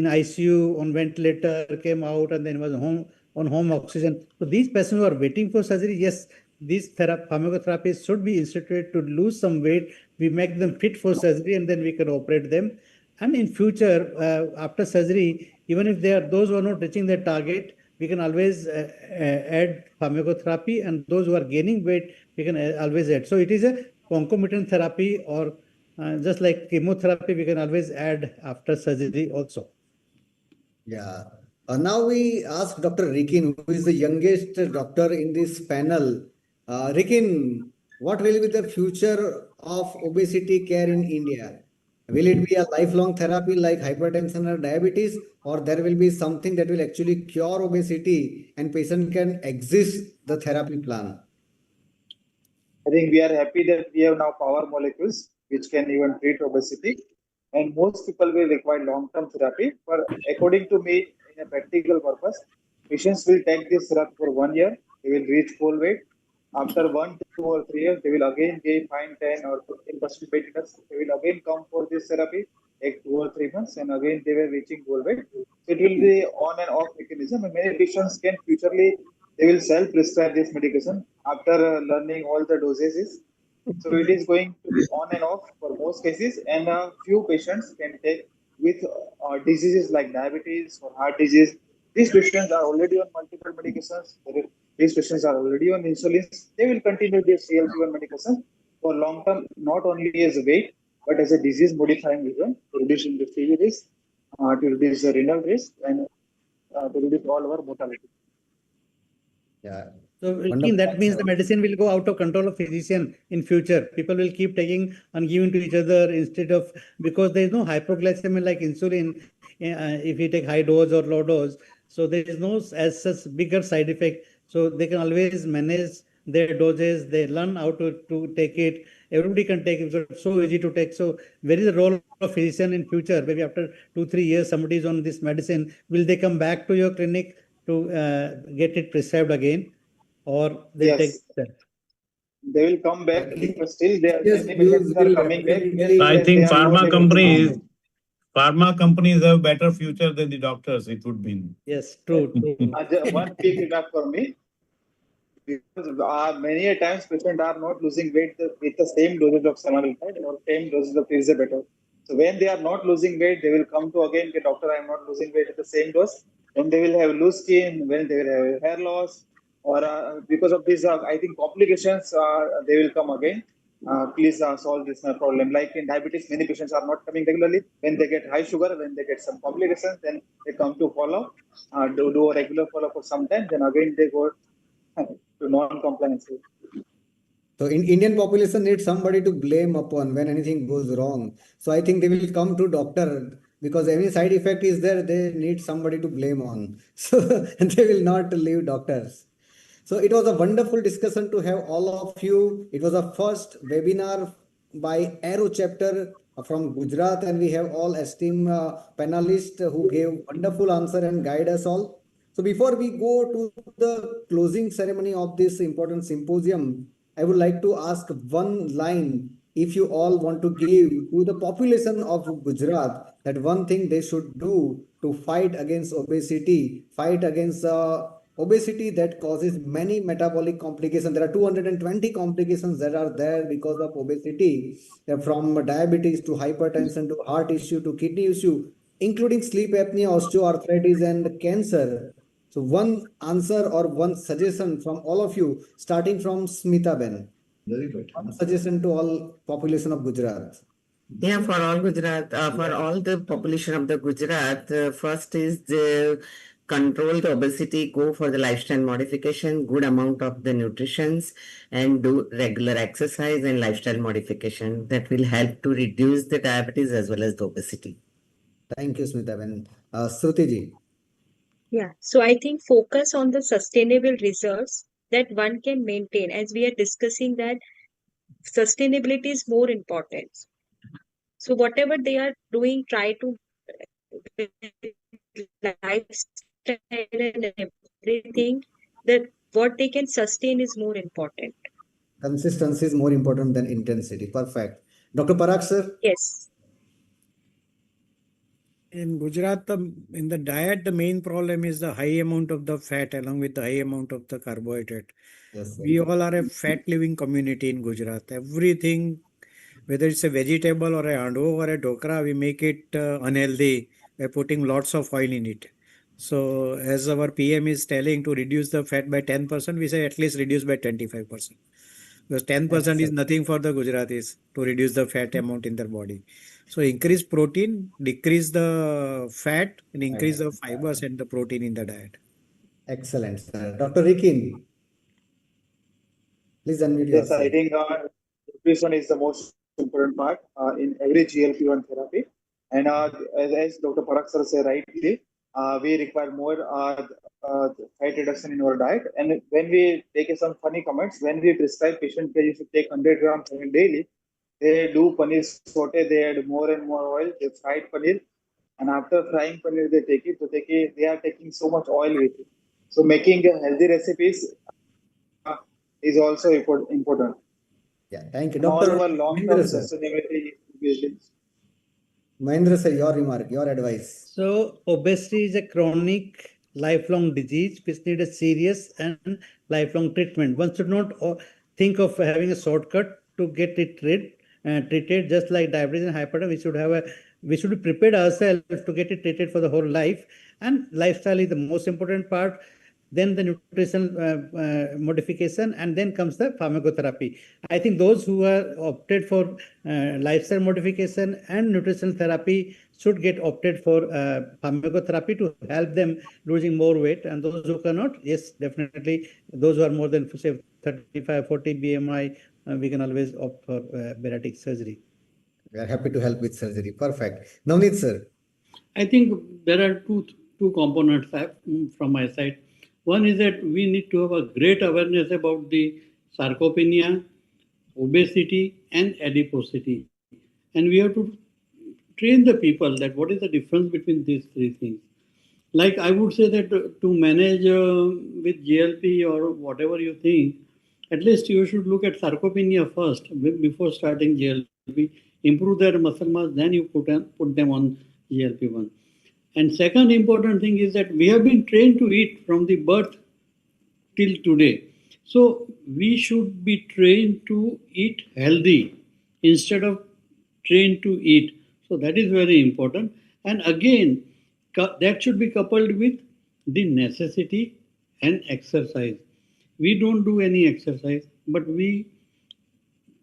ICU on ventilator, came out, and then was on home oxygen. So these patients who are waiting for surgery, yes, these pharmacotherapies should be instituted to lose some weight. We make them fit for surgery, and then we can operate them. And in future, after surgery, even if they are those who are not reaching their target, we can always add pharmacotherapy, and those who are gaining weight, we can always add. So it is a concomitant therapy, or just like chemotherapy, we can always add after surgery also. Yeah. Now we ask Dr. Rikin, who is the youngest doctor in this panel. Rikin, what will be the future of obesity care in India? Will it be a lifelong therapy like hypertension or diabetes, or there will be something that will actually cure obesity and patient can exist the therapy plan? I think we are happy that we have now power molecules which can even treat obesity. And most people will require long-term therapy. But according to me, in a practical purpose, patients will take this therapy for 1 year. They will reach full weight. After 1, 2, or 3 years, they will again gain 5, 10, or 15% weight loss. They will again come for this therapy, take 2 or 3 months, and again they will reaching full weight. So it will be on and off mechanism. And many patients can futurely they will self-prescribe this medication after learning all the dosages. So it is going to be on and off for most cases, and a few patients can take with diseases like diabetes or heart disease. These patients are already on multiple medications. These patients are already on insulins. They will continue their GLP-1 medication for long term, not only as a weight, but as a disease modifying agent to reduce the CV risk, to reduce the renal risk, and to reduce all our mortality. Yeah. So that means the medicine will go out of control of physician in future. People will keep taking and giving to each other instead of, because there is no hypoglycemia like insulin if you take high dose or low dose. So there is no as such bigger side effect. So they can always manage their doses. They learn how to take it. Everybody can take it. It's so easy to take. So where is the role of physician in future? Maybe after 2-3 years, somebody is on this medicine. Will they come back to your clinic to get it prescribed again? Or they'll take that? They will come back, but still there Yes, many patients are coming back. I think They are not able to come back. pharma companies have better future than the doctors, it would mean. Yes, true. One quick remark for me. Because many a times patients are not losing weight with the same dosage of semaglutide or same dosage of tirzepatide. So when they are not losing weight, they will come to again, okay, doctor, I am not losing weight at the same dose. Then they will have loose skin, when they will have hair loss, or because of this, I think complications, they will come again. Please solve this problem. Like in diabetes, many patients are not coming regularly. When they get high sugar, when they get some complications, then they come to follow, do a regular follow for some time. Then again they go to non-compliance. So in Indian population needs somebody to blame upon when anything goes wrong. So I think they will come to doctor because any side effect is there, they need somebody to blame on. So they will not leave doctors. So it was a wonderful discussion to have all of you. It was a first webinar by Aero chapter from Gujarat, and we have all esteemed panelists who gave wonderful answer and guide us all. So before we go to the closing ceremony of this important symposium, I would like to ask one line if you all want to give to the population of Gujarat that one thing they should do to fight against obesity, fight against obesity that causes many metabolic complications. There are 220 complications that are there because of obesity, from diabetes to hypertension to heart issue to kidney issue, including sleep apnea, osteoarthritis, and cancer. So one answer or one suggestion from all of you, starting from Smita Ben. Very good. One suggestion to all population of Gujarat. Yeah, for all Gujarat, for all the population of the Gujarat, first is the control the obesity, go for the lifestyle modification, good amount of the nutritions, and do regular exercise and lifestyle modification. That will help to reduce the diabetes as well as the obesity. Thank you, Smita Ben. Shruti ji. Yeah, so I think focus on the sustainable results that one can maintain, as we are discussing that sustainability is more important. So whatever they are doing, try to lifestyle and everything, that what they can sustain is more important. Consistency is more important than intensity. Perfect. Dr. Parag, sir? Yes. In Gujarat, in the diet, the main problem is the high amount of the fat along with the high amount of the carbohydrate. Yes, sir. We all are a fat living community in Gujarat. Everything, whether it's a vegetable or a hando or a dokra, we make it unhealthy by putting lots of oil in it. So, as our PM is telling to reduce the fat by 10%, we say at least reduce by 25%. Because 10% is Excellent. nothing for the Gujaratis to reduce the fat amount in their body. So, increase protein, decrease the fat, and increase the fibers and the protein in the diet. Excellent, sir. Dr. Rikin, please unmute Yes, I yourself. think nutrition is the most important part in every GLP-1 therapy. And as Dr. Parak sir said rightly, we require more fat reduction in our diet. And when we take some funny comments, when we prescribe patient that you should take 100 grams daily, they do paneer saute, they add more and more oil, they fried paneer, and after frying paneer, they take it. So they are taking so much oil with it. So making healthy recipes is also important. Yeah, thank you. And all Dr. our long-term Mahendra, sir. sustainability is Mahendra, sir, your remark, your advice. So obesity is a chronic lifelong disease which needs a serious and lifelong treatment. One should not think of having a shortcut to get it treated, just like diabetes and hypertension. We should be prepared ourselves to get it treated for the whole life. And lifestyle is the most important part. Then the nutritional modification, and then comes the pharmacotherapy. I think those who are opted for lifestyle modification and nutritional therapy should get opted for pharmacotherapy to help them losing more weight. And those who cannot, yes, definitely, those who are more than say 35, 40 BMI, we can always opt for bariatric surgery. We are happy to help with surgery. Perfect. Navneet, sir. I think there are two components from my side. One is that we need to have a great awareness about the sarcopenia, obesity, and adiposity. And we have to train the people that what is the difference between these three things. Like I would say that to manage with GLP or whatever you think, at least you should look at sarcopenia first before starting GLP. Improve their muscle mass, then you put them on GLP-1. And second important thing is that we have been trained to eat from the birth till today. So we should be trained to eat healthy instead of trained to eat. So that is very important. And again, that should be coupled with the necessity and exercise. We don't do any exercise, but we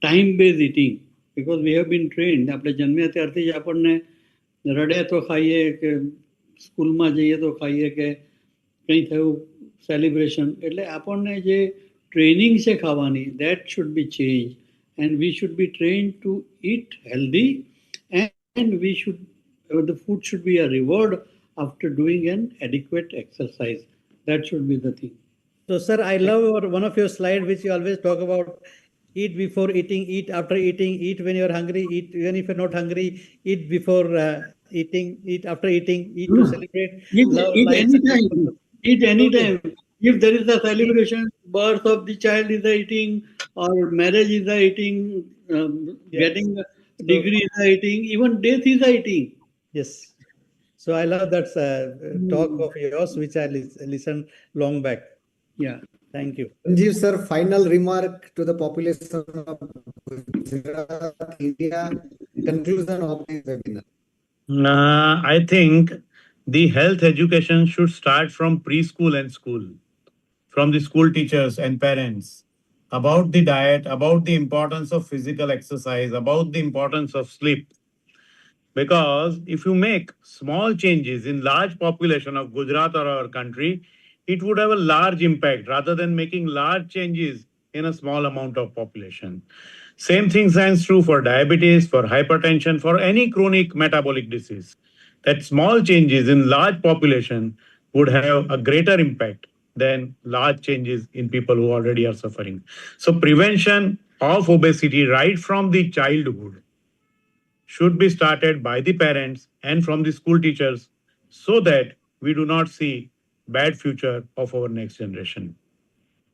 time-based eating, because we have been trained. આપણે જન્મ્યા ત્યારથી જ આપણને રડે તો ખાઈએ કે સ્કૂલમાં જઈએ તો ખાઈએ કે કંઈ થયું સેલિબ્રેશન, એટલે આપણને જે ટ્રેનિંગ છે ખાવાની, that should be changed, and we should be trained to eat healthy, and we should the food should be a reward after doing an adequate exercise. That should be the thing. So, sir, I love one of your slides which you always talk about: eat before eating, eat after eating, eat when you're hungry, eat even if you're not hungry, eat before eating, eat after eating, eat to celebrate. Eat anytime. Eat anytime. If there is a celebration, birth of the child is a eating, or marriage is a eating, getting a degree is a eating, even death is a eating. Yes. So I love that talk of yours, which I listened long back. Yeah. Thank you. Sanjeev, sir, final remark to the population of Gujarat, India. Conclusion of this webinar. I think the health education should start from preschool and school, from the school teachers and parents, about the diet, about the importance of physical exercise, about the importance of sleep. Because if you make small changes in large population of Gujarat or our country, it would have a large impact rather than making large changes in a small amount of population. Same thing stands true for diabetes, for hypertension, for any chronic metabolic disease. That small changes in large population would have a greater impact than large changes in people who already are suffering. So prevention of obesity right from the childhood should be started by the parents and from the school teachers so that we do not see bad future of our next generation.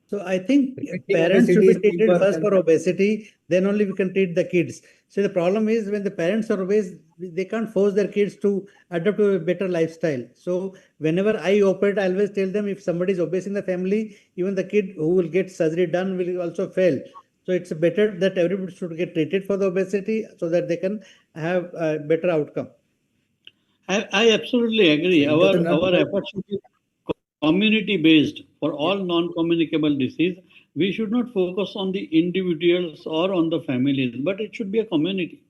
So I think Preventing parents should obesity be is treated cheaper first than for obesity, then only we can treat the kids. So the problem is when the parents are obese, they can't force their kids to adapt to a better lifestyle. So whenever I operate, I always tell them if somebody is obese in the family, even the kid who will get surgery done will also fail. So it's better that everybody should get treated for the obesity so that they can have a better outcome. I absolutely agree. So Our international effort should be community based for all non-communicable disease. We should not focus on the individuals or on the families, but it should be a community.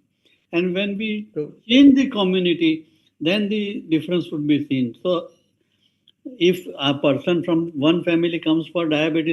And when we change the community, then the difference would be seen. So if a person from one family comes for diabetes